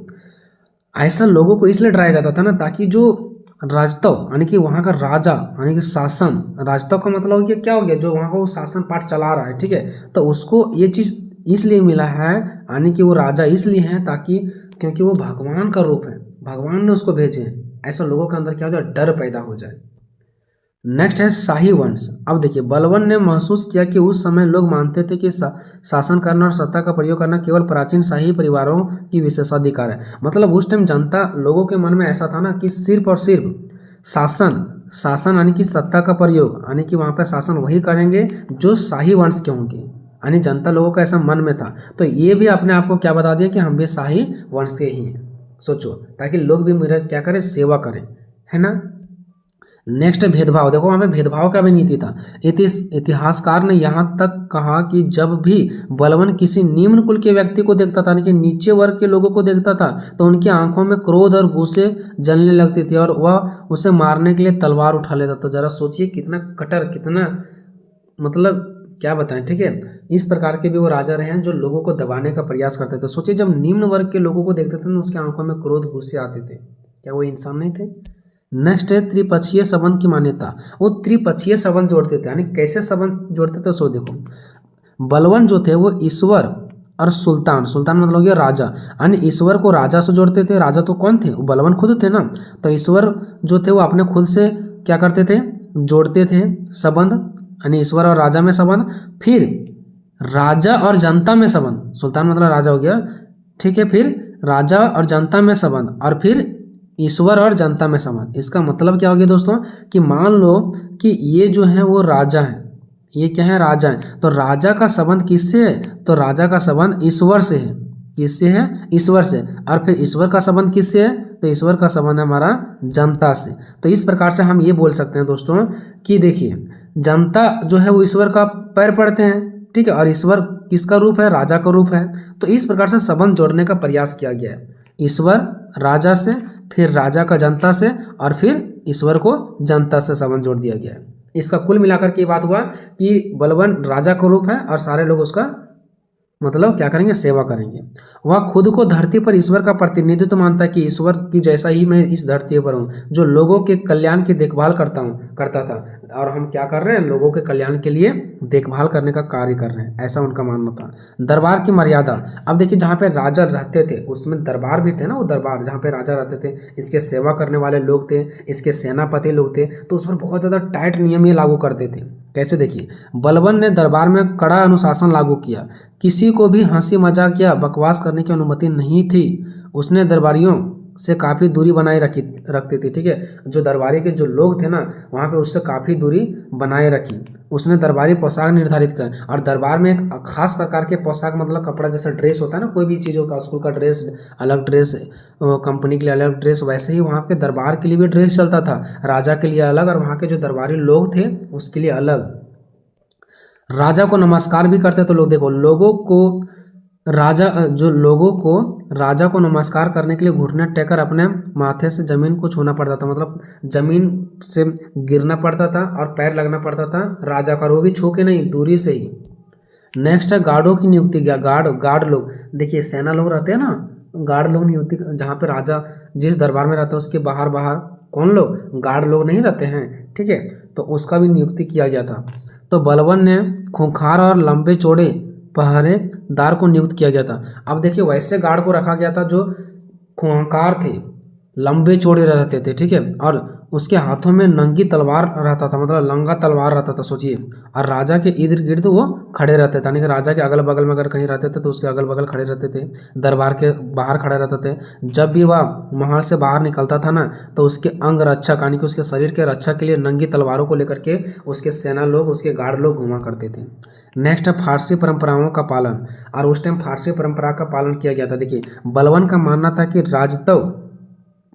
ऐसा लोगों को इसलिए डराया जाता था ना, ताकि जो राजतव यानी कि वहाँ का राजा यानी कि शासन, राजतव का मतलब हो गया क्या हो गया, जो वहाँ का वो शासन पाठ चला रहा है। ठीक है, तो उसको ये चीज़ इसलिए मिला है, यानी कि वो राजा इसलिए है ताकि क्योंकि वो भगवान का रूप है, भगवान ने उसको भेजे हैं, ऐसा लोगों के अंदर क्या हो जाए, डर पैदा हो जाए। नेक्स्ट है शाही वंश। अब देखिए, बलवन ने महसूस किया कि उस समय लोग मानते थे कि शासन करना और सत्ता का प्रयोग करना केवल प्राचीन शाही परिवारों की विशेषाधिकार है। मतलब उस टाइम जनता लोगों के मन में ऐसा था ना कि सिर्फ और सिर्फ शासन यानी कि सत्ता का प्रयोग, यानी कि वहाँ पे शासन वही करेंगे जो शाही वंश के होंगे, यानी जनता लोगों का ऐसा मन में था। तो ये भी अपने आप को क्या बता दिया कि हम भी शाही वंश के ही हैं, सोचो, ताकि लोग भी मेरा क्या करें, सेवा करें, है ना। नेक्स्ट भेदभाव। देखो वहाँ पे भेदभाव का भी नीति था। इतिहासकार ने यहाँ तक कहा कि जब भी बलवन किसी निम्न कुल के व्यक्ति को देखता था, यानी कि नीचे वर्ग के लोगों को देखता था, तो उनकी आंखों में क्रोध और गुस्से जलने लगती थी और वह उसे मारने के लिए तलवार उठा लेता था। जरा सोचिए कितना कटर, कितना मतलब क्या बताएं। ठीक है, इस प्रकार के भी वो राजा रहे हैं जो लोगों को दबाने का प्रयास करते थे। सोचिए जब निम्न वर्ग के लोगों को देखते थे तो उसकी आंखों में क्रोध गुस्से आते थे, क्या वो इंसान नहीं थे। नेक्स्ट है त्रिपक्षीय संबंध की मान्यता। वो त्रिपक्षीय संबंध जोड़ते थे, यानी कैसे संबंध जोड़ते थे, सो देखो बलवन जो थे वो ईश्वर और सुल्तान मतलब हो गया राजा, यानी ईश्वर को राजा से जोड़ते थे। राजा तो कौन थे, वो बलवन खुद थे ना। तो ईश्वर जो थे वो अपने खुद से क्या करते थे, जोड़ते थे संबंध, यानी ईश्वर और राजा में संबंध। फिर राजा और जनता में संबंध, सुल्तान मतलब राजा हो गया, ठीक है। फिर राजा और जनता में संबंध, और फिर ईश्वर और जनता में संबंध। इसका मतलब क्या हो गया दोस्तों कि मान लो कि ये जो है वो राजा है, ये क्या है, राजा है। तो राजा का संबंध किससे है, तो राजा का संबंध ईश्वर से है। किससे है, ईश्वर से। और फिर ईश्वर का संबंध किससे है, तो ईश्वर का संबंध है हमारा जनता से। तो इस प्रकार से हम ये बोल सकते हैं दोस्तों कि देखिए जनता जो है वो ईश्वर का पैर पड़ते हैं, ठीक है, और ईश्वर किसका रूप है, राजा का रूप है। तो इस प्रकार से संबंध जोड़ने का प्रयास किया गया है, ईश्वर राजा से, फिर राजा का जनता से, और फिर ईश्वर को जनता से संबंध जोड़ दिया गया है। इसका कुल मिलाकर के बात हुआ कि बलवन राजा का रूप है और सारे लोग उसका मतलब क्या करेंगे, सेवा करेंगे। वह खुद को धरती पर ईश्वर का प्रतिनिधित्व मानता है कि ईश्वर की जैसा ही मैं इस धरती पर हूँ, जो लोगों के कल्याण की देखभाल करता था। और हम क्या कर रहे हैं, लोगों के कल्याण के लिए देखभाल करने का कार्य कर रहे हैं, ऐसा उनका मानना था। दरबार की मर्यादा। अब देखिए जहाँ पे राजा रहते थे उसमें दरबार भी थे ना, वो दरबार जहाँ पे राजा रहते थे, इसके सेवा करने वाले लोग थे, इसके सेनापति लोग थे, तो उस पर बहुत ज़्यादा टाइट नियम ये लागू करते थे। कैसे, देखिए बलवन ने दरबार में कड़ा अनुशासन लागू किया, किसी को भी हंसी मजाक या बकवास करने की अनुमति नहीं थी। उसने दरबारियों से काफ़ी दूरी बनाए रखती थी, ठीक है। जो दरबारी के जो लोग थे ना वहाँ पे उससे काफ़ी दूरी बनाए रखी। उसने दरबारी पोशाक निर्धारित कर, और दरबार में एक खास प्रकार के पोशाक मतलब कपड़ा जैसा ड्रेस होता है ना, कोई भी चीज़ों का, स्कूल का ड्रेस अलग ड्रेस, कंपनी के लिए अलग ड्रेस, वैसे ही वहाँ के दरबार के लिए भी ड्रेस चलता था, राजा के लिए अलग और वहाँ के जो दरबारी लोग थे उसके लिए अलग। राजा को नमस्कार भी करते तो लोग, देखो लोगों को राजा को नमस्कार करने के लिए घुटने टेकर अपने माथे से जमीन को छूना पड़ता था, मतलब जमीन से गिरना पड़ता था और पैर लगना पड़ता था राजा का, वो भी छू के नहीं, दूरी से ही। नेक्स्ट है गार्डों की नियुक्ति। गार्ड लोग, देखिए सेना लोग रहते हैं ना, गार्ड लोग नियुक्ति, जहाँ पे राजा जिस दरबार में रहता है उसके बाहर बाहर कौन लोग, गार्ड लोग नहीं रहते हैं, ठीक है, तो उसका भी नियुक्ति किया गया था। तो बलबन ने खूंखार और लंबे चौड़े पहरेदार को नियुक्त किया गया था। अब देखिए वैसे गार्ड को रखा गया था जो खूंखार थे, लंबे चौड़े रहते थे, ठीक है, और उसके हाथों में नंगी तलवार रहता था, मतलब लंगा तलवार रहता था, सोचिए, और राजा के इर्द गिर्द वो खड़े रहते थे, यानी कि राजा के अगल बगल में अगर कहीं रहते थे तो उसके अगल बगल खड़े रहते थे, दरबार के बाहर खड़े रहते थे। जब भी वह महल से बाहर निकलता था ना तो उसके अंग रक्षक यानी कि उसके शरीर के रक्षा के लिए नंगी तलवारों को लेकर के उसके सेना लोग, उसके गार्ड लोग घुमा करते थे। नेक्स्ट है फारसी परंपराओं का पालन, और उस टाइम फारसी परंपरा का पालन किया गया था। देखिए बलबन का मानना था कि राजत्व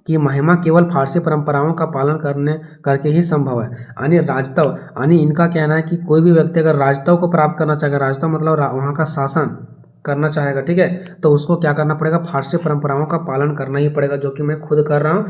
की महिमा केवल फारसी परंपराओं का पालन करके ही संभव है। यानी राजत्व, यानी इनका कहना है कि कोई भी व्यक्ति अगर राजत्व को प्राप्त करना चाहेगा, राजत्व मतलब वहाँ का शासन करना चाहेगा, ठीक है, तो उसको क्या करना पड़ेगा, फारसी परंपराओं का पालन करना ही पड़ेगा, जो कि मैं खुद कर रहा हूँ,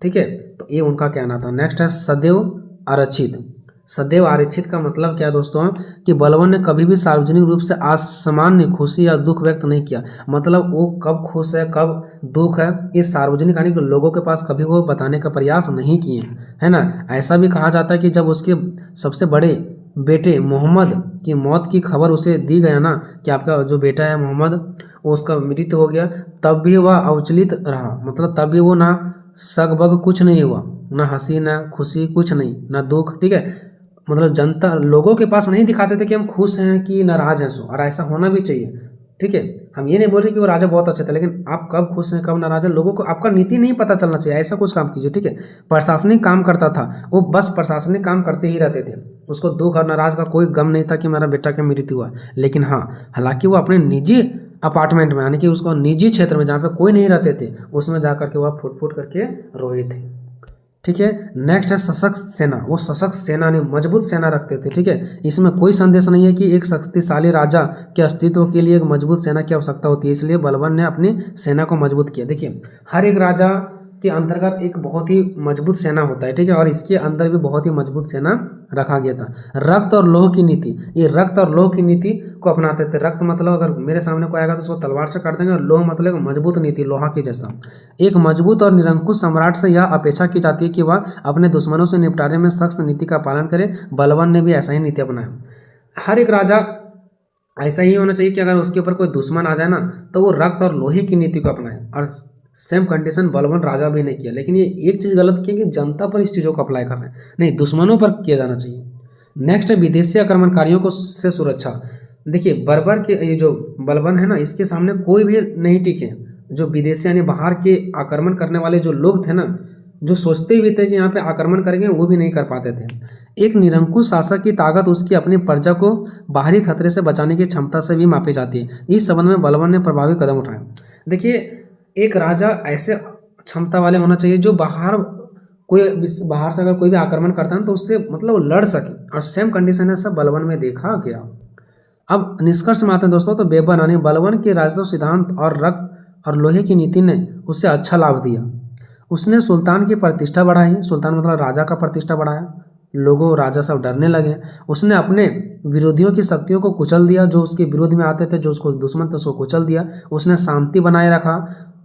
ठीक है, तो ये उनका कहना था। नेक्स्ट है सदैव आरक्षित। सदैव आरक्षित का मतलब क्या है दोस्तों, कि बलबन ने कभी भी सार्वजनिक रूप से असामान्य खुशी या दुख व्यक्त नहीं किया, मतलब वो कब खुश है कब दुख है इस सार्वजनिक यानी कि लोगों के पास कभी वो बताने का प्रयास नहीं किए, है ना। ऐसा भी कहा जाता है कि जब उसके सबसे बड़े बेटे मोहम्मद की मौत की खबर उसे दी गया ना, कि आपका जो बेटा है मोहम्मद वो उसका मृत्यु हो गया, तब भी वह अविचलित रहा, मतलब तब भी वो ना सगबग कुछ नहीं हुआ, ना हंसी ना खुशी कुछ नहीं, ना दुख, ठीक है, मतलब जनता लोगों के पास नहीं दिखाते थे कि हम खुश हैं कि नाराज हैं, सो और ऐसा होना भी चाहिए, ठीक है। हम ये नहीं बोल रहे कि वो राजा बहुत अच्छे थे, लेकिन आप कब खुश हैं कब नाराज हैं लोगों को आपका नीति नहीं पता चलना चाहिए, ऐसा कुछ काम कीजिए, ठीक है। प्रशासनिक काम करता था वो, बस प्रशासनिक काम करते ही रहते थे, उसको दुख और नाराज का कोई गम नहीं था कि मेरा बेटा की मृत्यु हुआ। लेकिन हाँ, हालांकि वो अपने निजी अपार्टमेंट में यानी कि उसको निजी क्षेत्र में जहाँ पे कोई नहीं रहते थे उसमें जा करके वह फुट फुट करके रोए थे, ठीक है। नेक्स्ट है सशक्त सेना। वो सशक्त सेना ने मजबूत सेना रखते थे, ठीक है। इसमें कोई संदेश नहीं है कि एक शक्तिशाली राजा के अस्तित्व के लिए एक मजबूत सेना की आवश्यकता होती है, इसलिए बलबन ने अपनी सेना को मजबूत किया। देखिए हर एक राजा के अंतर्गत एक बहुत ही मजबूत सेना होता है, ठीक है, और इसके अंदर भी बहुत ही मजबूत सेना रखा गया था। रक्त और लोह की नीति, ये रक्त और लोह की नीति को अपनाते थे। रक्त मतलब अगर मेरे सामने कोई आएगा तो उसको तलवार से काट देंगे, और लोह मतलब मजबूत नीति, लोहा की जैसा। एक मजबूत और निरंकुश सम्राट से यह अपेक्षा की जाती है कि वह अपने दुश्मनों से निपटारे में सख्त नीति का पालन करे। बलबन ने भी ऐसा ही नीति अपनाया। हर एक राजा ऐसा ही होना चाहिए कि अगर उसके ऊपर कोई दुश्मन आ जाए ना तो वो रक्त और लोहे की नीति को अपनाए, और सेम कंडीशन बलबन राजा भी नहीं किया। लेकिन ये एक चीज़ गलत किया कि जनता पर इस चीज़ों को अप्लाई कर रहे हैं, नहीं, दुश्मनों पर किया जाना चाहिए। नेक्स्ट है विदेशी आक्रमणकारियों को से सुरक्षा। देखिए बर्बर के ये जो बलबन है ना, इसके सामने कोई भी नहीं टिके। जो विदेशी यानी बाहर के आक्रमण करने वाले जो लोग थे ना, जो सोचते भी थे कि यहाँ पे आक्रमण करेंगे, वो भी नहीं कर पाते थे। एक निरंकुश शासक की ताकत उसकी अपनी प्रजा को बाहरी खतरे से बचाने की क्षमता से भी मापी जाती है। इस संबंध में बलबन ने प्रभावी कदम उठाए। देखिए एक राजा ऐसे क्षमता वाले होना चाहिए जो बाहर से अगर कोई भी आक्रमण करता है तो उससे मतलब वो लड़ सके, और सेम कंडीशन है सब बलबन में देखा गया। अब निष्कर्ष में आते हैं दोस्तों, तो बेबन यानी बलबन के राजस्व सिद्धांत और रक्त और लोहे की नीति ने उसे अच्छा लाभ दिया। उसने सुल्तान की प्रतिष्ठा बढ़ाई, सुल्तान मतलब राजा का प्रतिष्ठा बढ़ाया, लोगों राजा सब डरने लगे। उसने अपने विरोधियों की शक्तियों को कुचल दिया, जो उसके विरोध में आते थे, जो उसको दुश्मन थे उसको कुचल दिया। उसने शांति बनाए रखा,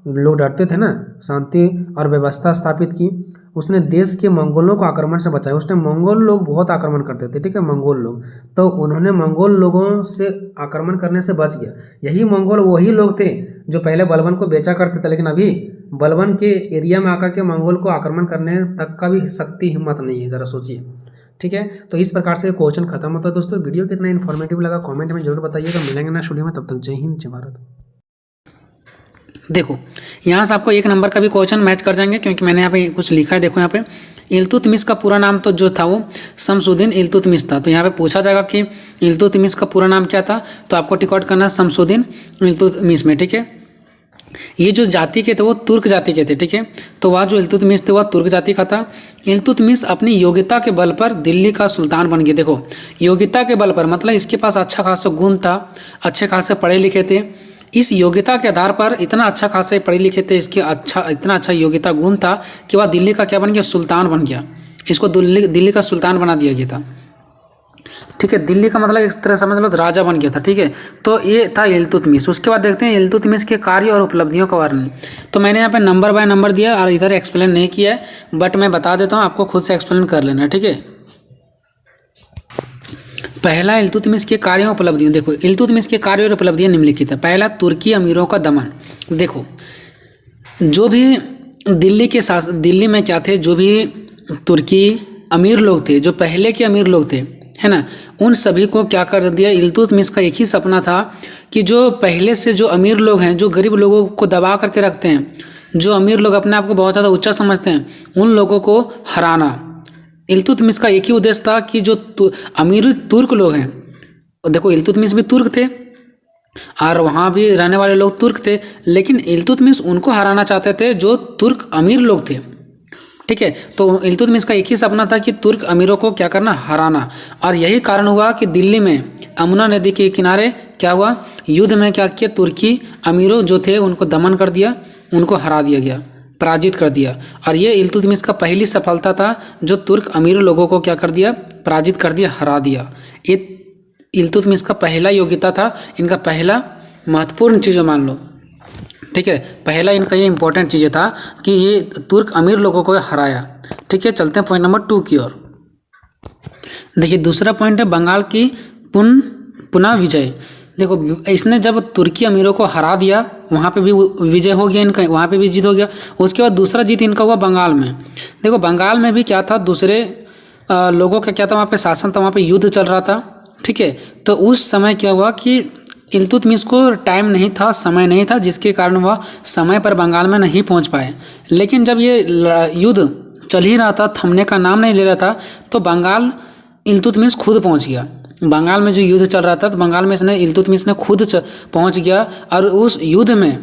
लोग डरते थे ना, शांति और व्यवस्था स्थापित की। उसने देश के मंगोलों को आक्रमण से बचाया। उस टाइम मंगोल लोग बहुत आक्रमण करते थे, ठीक है, मंगोल लोग, तो उन्होंने मंगोल लोगों से आक्रमण करने से बच गया। यही मंगोल वही लोग थे जो पहले बलबन को बेचा करते थे, लेकिन अभी बलबन के एरिया में आकर के मंगोल को आक्रमण करने तक का भी शक्ति हिम्मत नहीं है, ज़रा सोचिए, ठीक है। तो इस प्रकार से क्वेश्चन खत्म होता है दोस्तों। वीडियो कितना इन्फॉर्मेटिव लगा कमेंट में जरूर बताइएगा। मिलेंगे नेक्स्ट वीडियो में, तब तक जय हिंद जय भारत। देखो यहाँ से आपको एक नंबर का भी क्वेश्चन मैच कर जाएंगे, क्योंकि मैंने यहाँ पे कुछ लिखा है। देखो यहाँ पे इल्तुतमिश का पूरा नाम तो जो था वो शमसुद्दीन इल्तुतमिश था। तो यहाँ पे पूछा जाएगा कि इल्तुतमिश का पूरा नाम क्या था, तो आपको टिक आउट करना है शमसुद्दीन इल्तुतमिश में, ठीक है। ये जो जाति के थे वो तुर्क जाति के थे, ठीक है। तो वह जो इल्तुतमिश थे वह तुर्क जाति का था। इल्तुतमिश अपनी योग्यता के बल पर दिल्ली का सुल्तान बन गए। देखो योग्यता के बल पर मतलब इसके पास अच्छा खासा गुण था, अच्छे खासे पढ़े लिखे थे। इस योग्यता के आधार पर इतना अच्छा खासा पढ़े लिखे थे, इसके इतना अच्छा योग्यता गुण था कि वह दिल्ली का क्या बन गया, सुल्तान बन गया। इसको दिल्ली का सुल्तान बना दिया गया था। ठीक है, दिल्ली का मतलब इस तरह समझ लो तो राजा बन गया था। ठीक है, तो ये था इल्तुतमिश। उसके बाद देखते हैं इल्तुतमिश के कार्य और उपलब्धियों का वर्णन। तो मैंने यहाँ पे नंबर बाय नंबर दिया और इधर एक्सप्लेन नहीं किया है, बट मैं बता देता हूँ, आपको खुद से एक्सप्लेन कर लेना। ठीक है, पहला इल्तुतमिश के कार्यों और उपलब्धियों। देखो इल्तुतमिश के कार्य और उपलब्धियां निम्नलिखित है। पहला, तुर्की अमीरों का दमन। देखो जो भी दिल्ली में क्या थे, जो भी तुर्की अमीर लोग थे, जो पहले के अमीर लोग थे, है ना, उन सभी को क्या कर दिया, इल्तुतमिश का एक ही सपना था कि जो पहले से जो अमीर लोग हैं, जो गरीब लोगों को दबा करके रखते हैं, जो अमीर लोग अपने आप को बहुत ज़्यादा ऊंचा समझते हैं, उन लोगों को हराना। इल्तुतमिश का एक ही उद्देश्य था कि जो अमीर तुर्क लोग हैं, देखो इल्तुतमिश भी तुर्क थे और वहाँ भी रहने वाले लोग तुर्क थे, लेकिन इल्तुतमिश उनको हराना चाहते थे जो तुर्क अमीर लोग थे। ठीक है, तो इल्तुतमिश का एक ही सपना था कि तुर्क अमीरों को क्या करना, हराना। और यही कारण हुआ कि दिल्ली में यमुना नदी के किनारे क्या हुआ, युद्ध में क्या किया, तुर्की अमीरों जो थे उनको दमन कर दिया, उनको हरा दिया गया, पराजित कर दिया। और ये इल्तुतमिश का पहली सफलता था, जो तुर्क अमीर लोगों को क्या कर दिया, पराजित कर दिया, हरा दिया। ये इल्तुतमिश का पहला योग्यता था, इनका पहला महत्वपूर्ण चीज़ मान लो। ठीक है, पहला इनका ये इंपॉर्टेंट चीज़ था कि ये तुर्क अमीर लोगों को हराया। ठीक है, चलते हैं पॉइंट नंबर 2 की ओर। देखिए दूसरा पॉइंट है बंगाल की पुनः विजय। देखो इसने जब तुर्की अमीरों को हरा दिया, वहाँ पे भी विजय हो गया इनका, वहाँ पे भी जीत हो गया। उसके बाद दूसरा जीत इनका हुआ बंगाल में। देखो बंगाल में भी क्या था, दूसरे लोगों का क्या था, वहाँ पे शासन था, वहाँ पे युद्ध चल रहा था। ठीक है, तो उस समय क्या हुआ कि इल्तुतमिश को टाइम नहीं था, समय नहीं था, जिसके कारण वह समय पर बंगाल में नहीं पहुँच पाए। लेकिन जब ये युद्ध चल ही रहा था, थमने का नाम नहीं ले रहा था, तो बंगाल इल्तुतमिश खुद पहुँच गया। बंगाल में जो युद्ध चल रहा था, तो बंगाल में इल्तुतमिश ने खुद पहुँच गया और उस युद्ध में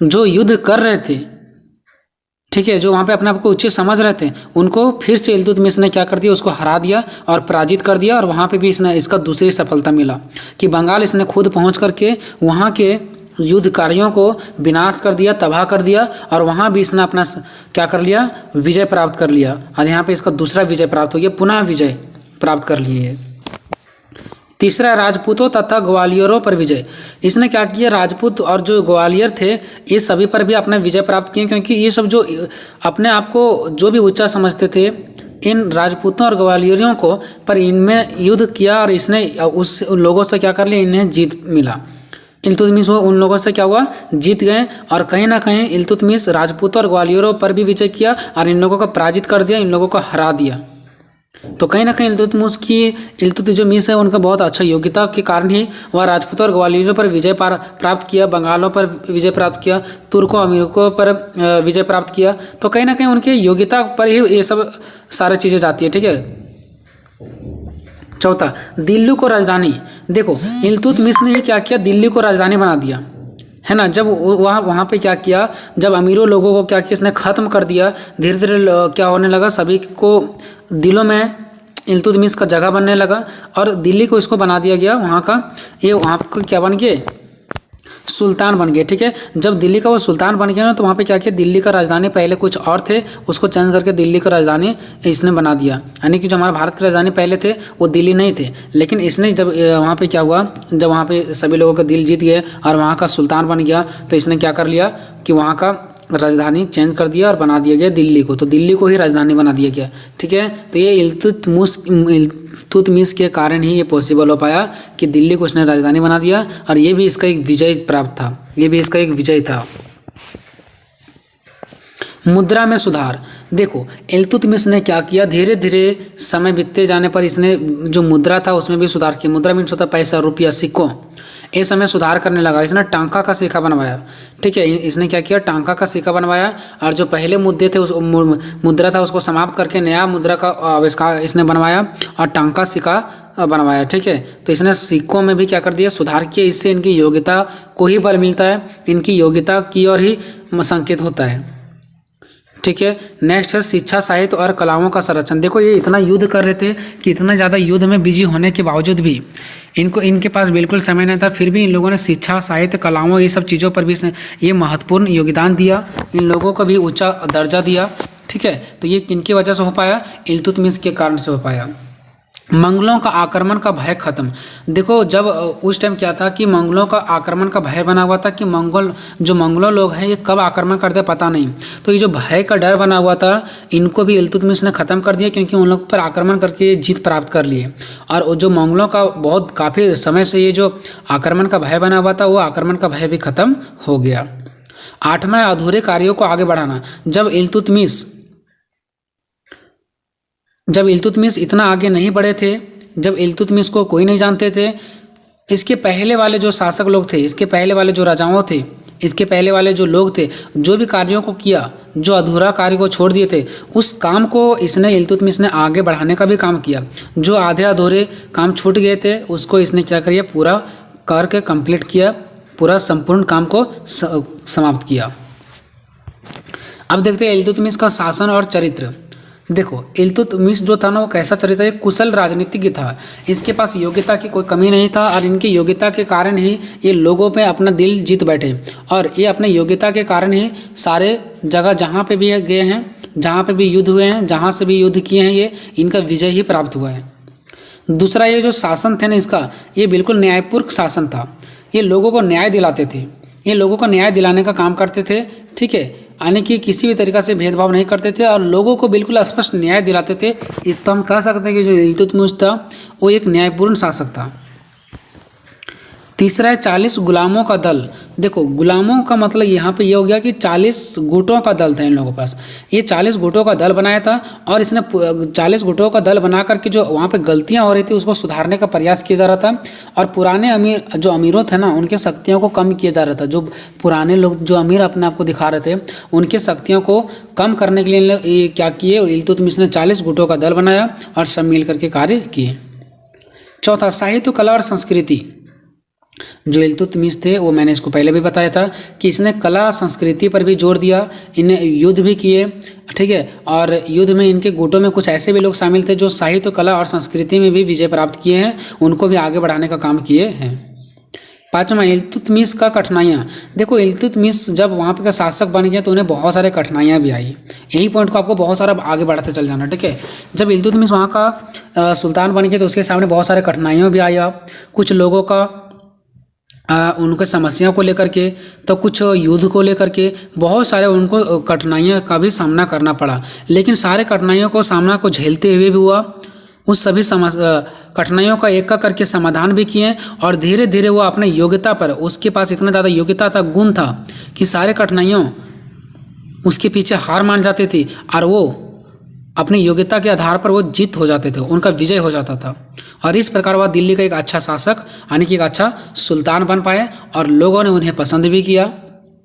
जो युद्ध कर रहे थे, ठीक है, जो वहाँ पे अपने आप को उच्च समझ रहे थे, उनको फिर से इल्तुतमिश ने क्या कर दिया, उसको हरा दिया और पराजित कर दिया। और वहाँ पे भी इसका दूसरी सफलता मिला कि बंगाल इसने खुद पहुँच करके वहाँ के युद्धकारियों को विनाश कर दिया, तबाह कर दिया। और वहाँ भी इसने अपना क्या कर लिया, विजय प्राप्त कर लिया। और यहाँ पे इसका दूसरा विजय प्राप्त हो गया, पुनः विजय प्राप्त कर लिए। तीसरा, राजपूतों तथा ग्वालियरों पर विजय। इसने क्या किया, राजपूत और जो ग्वालियर थे, ये सभी पर भी अपना विजय प्राप्त किए, क्योंकि ये सब जो अपने आप को जो भी ऊंचा समझते थे, इन राजपूतों और ग्वालियरियों को, पर इनमें युद्ध किया और इसने उस लोगों से क्या कर लिया, इन्हें जीत मिला। इल्तुतमिश उन लोगों से क्या हुआ, जीत गए। और कहीं ना कहीं इल्तुतमिश राजपूतों और ग्वालियरों पर भी विजय किया और इन लोगों को पराजित कर दिया, इन लोगों को हरा दिया। तो कहीं ना कहीं इल्तुतमिश है, उनका बहुत अच्छा योग्यता के कारण ही वह राजपूतों और ग्वालियरों पर विजय प्राप्त किया, बंगालों पर विजय प्राप्त किया, तुर्कों अमीरों पर विजय प्राप्त किया। तो कहीं ना कहीं उनके योग्यता पर ही ये सब सारी चीज़ें जाती है। ठीक है, चौथा, दिल्ली को राजधानी। देखो इल्तुतमिश ने ये क्या किया, दिल्ली को राजधानी बना दिया, है ना। जब वहाँ पे क्या किया, जब अमीरों लोगों को क्या किया, इसने ख़त्म कर दिया। धीरे धीरे क्या होने लगा, सभी को दिलों में इल्तुतमिश का जगह बनने लगा और दिल्ली को इसको बना दिया गया, वहाँ का ये वहाँ का क्या बन गए, सुल्तान बन गए। ठीक है, जब दिल्ली का वो सुल्तान बन गया ना, तो वहाँ पे क्या किया, दिल्ली का राजधानी पहले कुछ और थे, उसको चेंज करके दिल्ली का राजधानी इसने बना दिया। यानी कि जो हमारा भारत की राजधानी पहले थे वो दिल्ली नहीं थे, लेकिन इसने जब वहाँ पे क्या हुआ, जब वहाँ पे सभी लोगों का दिल जीत गए और वहाँ का सुल्तान बन गया, तो इसने क्या कर लिया कि वहाँ का राजधानी चेंज कर दिया और बना दिया गया दिल्ली को। तो दिल्ली को ही राजधानी बना दिया गया। ठीक है, तो ये इल्तुतमिश के कारण ही ये पॉसिबल हो पाया कि दिल्ली को इसने राजधानी बना दिया। और ये भी इसका एक विजय प्राप्त था, ये भी इसका एक विजय था। मुद्रा में सुधार। देखो इल्तुतमिश ने क्या किया, धीरे धीरे समय बीतते जाने पर इसने जो मुद्रा था उसमें भी सुधार किया। मुद्रा मीन्स होता पैसा, रुपया, सिक्कों, ये समय सुधार करने लगा। इसने टांका का सिक्का बनवाया। ठीक है, इसने क्या किया, टांका का सिक्का बनवाया और जो पहले मुद्दे थे, उस मुद्रा था, उसको समाप्त करके नया मुद्रा का आविष्कार इसने बनवाया और टांका सिक्का बनवाया। ठीक है, तो इसने सिक्कों में भी क्या कर दिया, सुधार किया। इससे इनकी योग्यता को ही बल मिलता है, इनकी योग्यता की ओर ही संकेत होता है। ठीक है, नेक्स्ट है शिक्षा, साहित्य और कलाओं का संरक्षण। देखो ये इतना युद्ध कर रहे थे कि इतना ज़्यादा युद्ध में बिजी होने के बावजूद भी इनके पास बिल्कुल समय नहीं था, फिर भी इन लोगों ने शिक्षा, साहित्य, कलाओं, ये सब चीज़ों पर भी ये महत्वपूर्ण योगदान दिया, इन लोगों को भी ऊंचा दर्जा दिया। ठीक है, तो ये किनकी वजह से हो पाया, इल्तुतमिश के कारण से हो पाया। मंगलों का आक्रमण का भय खत्म। देखो जब उस टाइम क्या था कि मंगलों का आक्रमण का भय बना हुआ था कि मंगलों लोग हैं ये कब आक्रमण करते पता नहीं। तो ये जो भय का डर बना हुआ था इनको भी इल्तुतमिश ने ख़त्म कर दिया, क्योंकि उन लोग पर आक्रमण करके जीत प्राप्त कर लिए। और वो जो मंगलों का बहुत काफ़ी समय से ये जो आक्रमण का भय बना हुआ था वो आक्रमण का भय भी खत्म हो गया। 8वां, अधूरे कार्यों को आगे बढ़ाना। जब इल्तुतमिश इतना आगे नहीं बढ़े थे, जब इल्तुतमिश को कोई नहीं जानते थे, इसके पहले वाले जो शासक लोग थे, इसके पहले वाले जो राजाओं थे, इसके पहले वाले जो लोग थे, जो भी कार्यों को किया, जो अधूरा कार्य को छोड़ दिए थे, उस काम को इसने इल्तुतमिश ने आगे बढ़ाने का भी काम किया। जो आधे अधूरे काम छूट गए थे उसको इसने क्या किया, पूरा करके कंप्लीट किया, पूरा संपूर्ण काम को समाप्त किया। अब देखते हैं इल्तुतमिश का शासन और चरित्र। देखो इल्तुतमिश जो था ना वो कैसा चरित्र है, कुशल राजनीतिज्ञ था। इसके पास योग्यता की कोई कमी नहीं था और इनकी योग्यता के कारण ही ये लोगों पे अपना दिल जीत बैठे। और ये अपने योग्यता के कारण ही सारे जगह जहाँ पे भी गए हैं, जहाँ पे भी युद्ध हुए हैं, जहाँ से भी युद्ध किए हैं, ये इनका विजय ही प्राप्त हुआ है। दूसरा, ये जो शासन थे ना इसका, ये बिल्कुल न्यायपूर्ण शासन था। ये लोगों को न्याय दिलाते थे, ये लोगों को न्याय दिलाने का काम करते थे, ठीक है, यानी कि किसी भी तरीक़ा से भेदभाव नहीं करते थे और लोगों को बिल्कुल स्पष्ट न्याय दिलाते थे। तो हम कह सकते हैं कि जो इल्तुतमिश था वो एक न्यायपूर्ण शासक था। तीसरा है 40 गुलामों का दल। देखो गुलामों का मतलब यहाँ पे ये हो गया कि 40 गुटों का दल था इन लोगों के पास। ये 40 गुटों का दल बनाया था और इसने 40 गुटों का दल बना करके जो वहाँ पे गलतियाँ हो रही थी उसको सुधारने का प्रयास किया जा रहा था। और पुराने अमीरों थे ना, उनके शक्तियों को कम किया जा रहा था। जो पुराने लोग जो अमीर अपने आप को दिखा रहे थे उनके शक्तियों को कम करने के लिए ये क्या किए, इल्तुतमिश ने 40 गुटों का दल बनाया और सब मिल करके कार्य किए। चौथा, साहित्य, कला और संस्कृति। जो इल्तुतमिश थे वो मैंने इसको पहले भी बताया था कि इसने कला संस्कृति पर भी जोर दिया। इन्हें युद्ध भी किए, ठीक है, और युद्ध में इनके गुटों में कुछ ऐसे भी लोग शामिल थे जो साहित्य, कला और संस्कृति में भी विजय प्राप्त किए हैं, उनको भी आगे बढ़ाने का काम किए हैं। 5वां, इल्तुतमिश का कठिनाइयाँ। देखो इल्तुतमिश जब वहाँ पे का शासक बन गया तो उन्हें बहुत सारे कठिनाइयाँ भी आई। यही पॉइंट को आपको बहुत सारा आगे बढ़ाते चल जाना, ठीक है। जब इल्तुतमिश वहाँ का सुल्तान बन गया तो उसके सामने बहुत सारे कठिनाइयाँ भी आया। कुछ लोगों का उनके समस्याओं को लेकर के, तो कुछ युद्ध को लेकर के बहुत सारे उनको कठिनाइयों का भी सामना करना पड़ा। लेकिन सारे कठिनाइयों को सामना को झेलते हुए भी हुआ, उस सभी कठिनाइयों का एक करके समाधान भी किए और धीरे धीरे वो अपने योग्यता पर, उसके पास इतना ज़्यादा योग्यता था, गुण था कि सारे कठिनाइयों उसके पीछे हार मान जाती थी और वो अपनी योग्यता के आधार पर वो जीत हो जाते थे, उनका विजय हो जाता था। और इस प्रकार वह दिल्ली का एक अच्छा शासक यानी कि एक अच्छा सुल्तान बन पाए और लोगों ने उन्हें पसंद भी किया,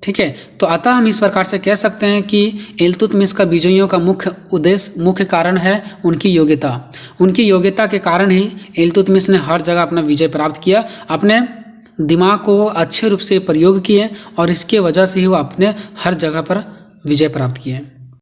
ठीक है। तो अतः हम इस प्रकार से कह सकते हैं कि इल्तुतमिश का विजयों का मुख्य कारण है उनकी योग्यता। उनकी योग्यता के कारण ही इल्तुतमिश ने हर जगह अपना विजय प्राप्त किया, अपने दिमाग को अच्छे रूप से प्रयोग किए और इसके वजह से ही वो अपने हर जगह पर विजय प्राप्त किए।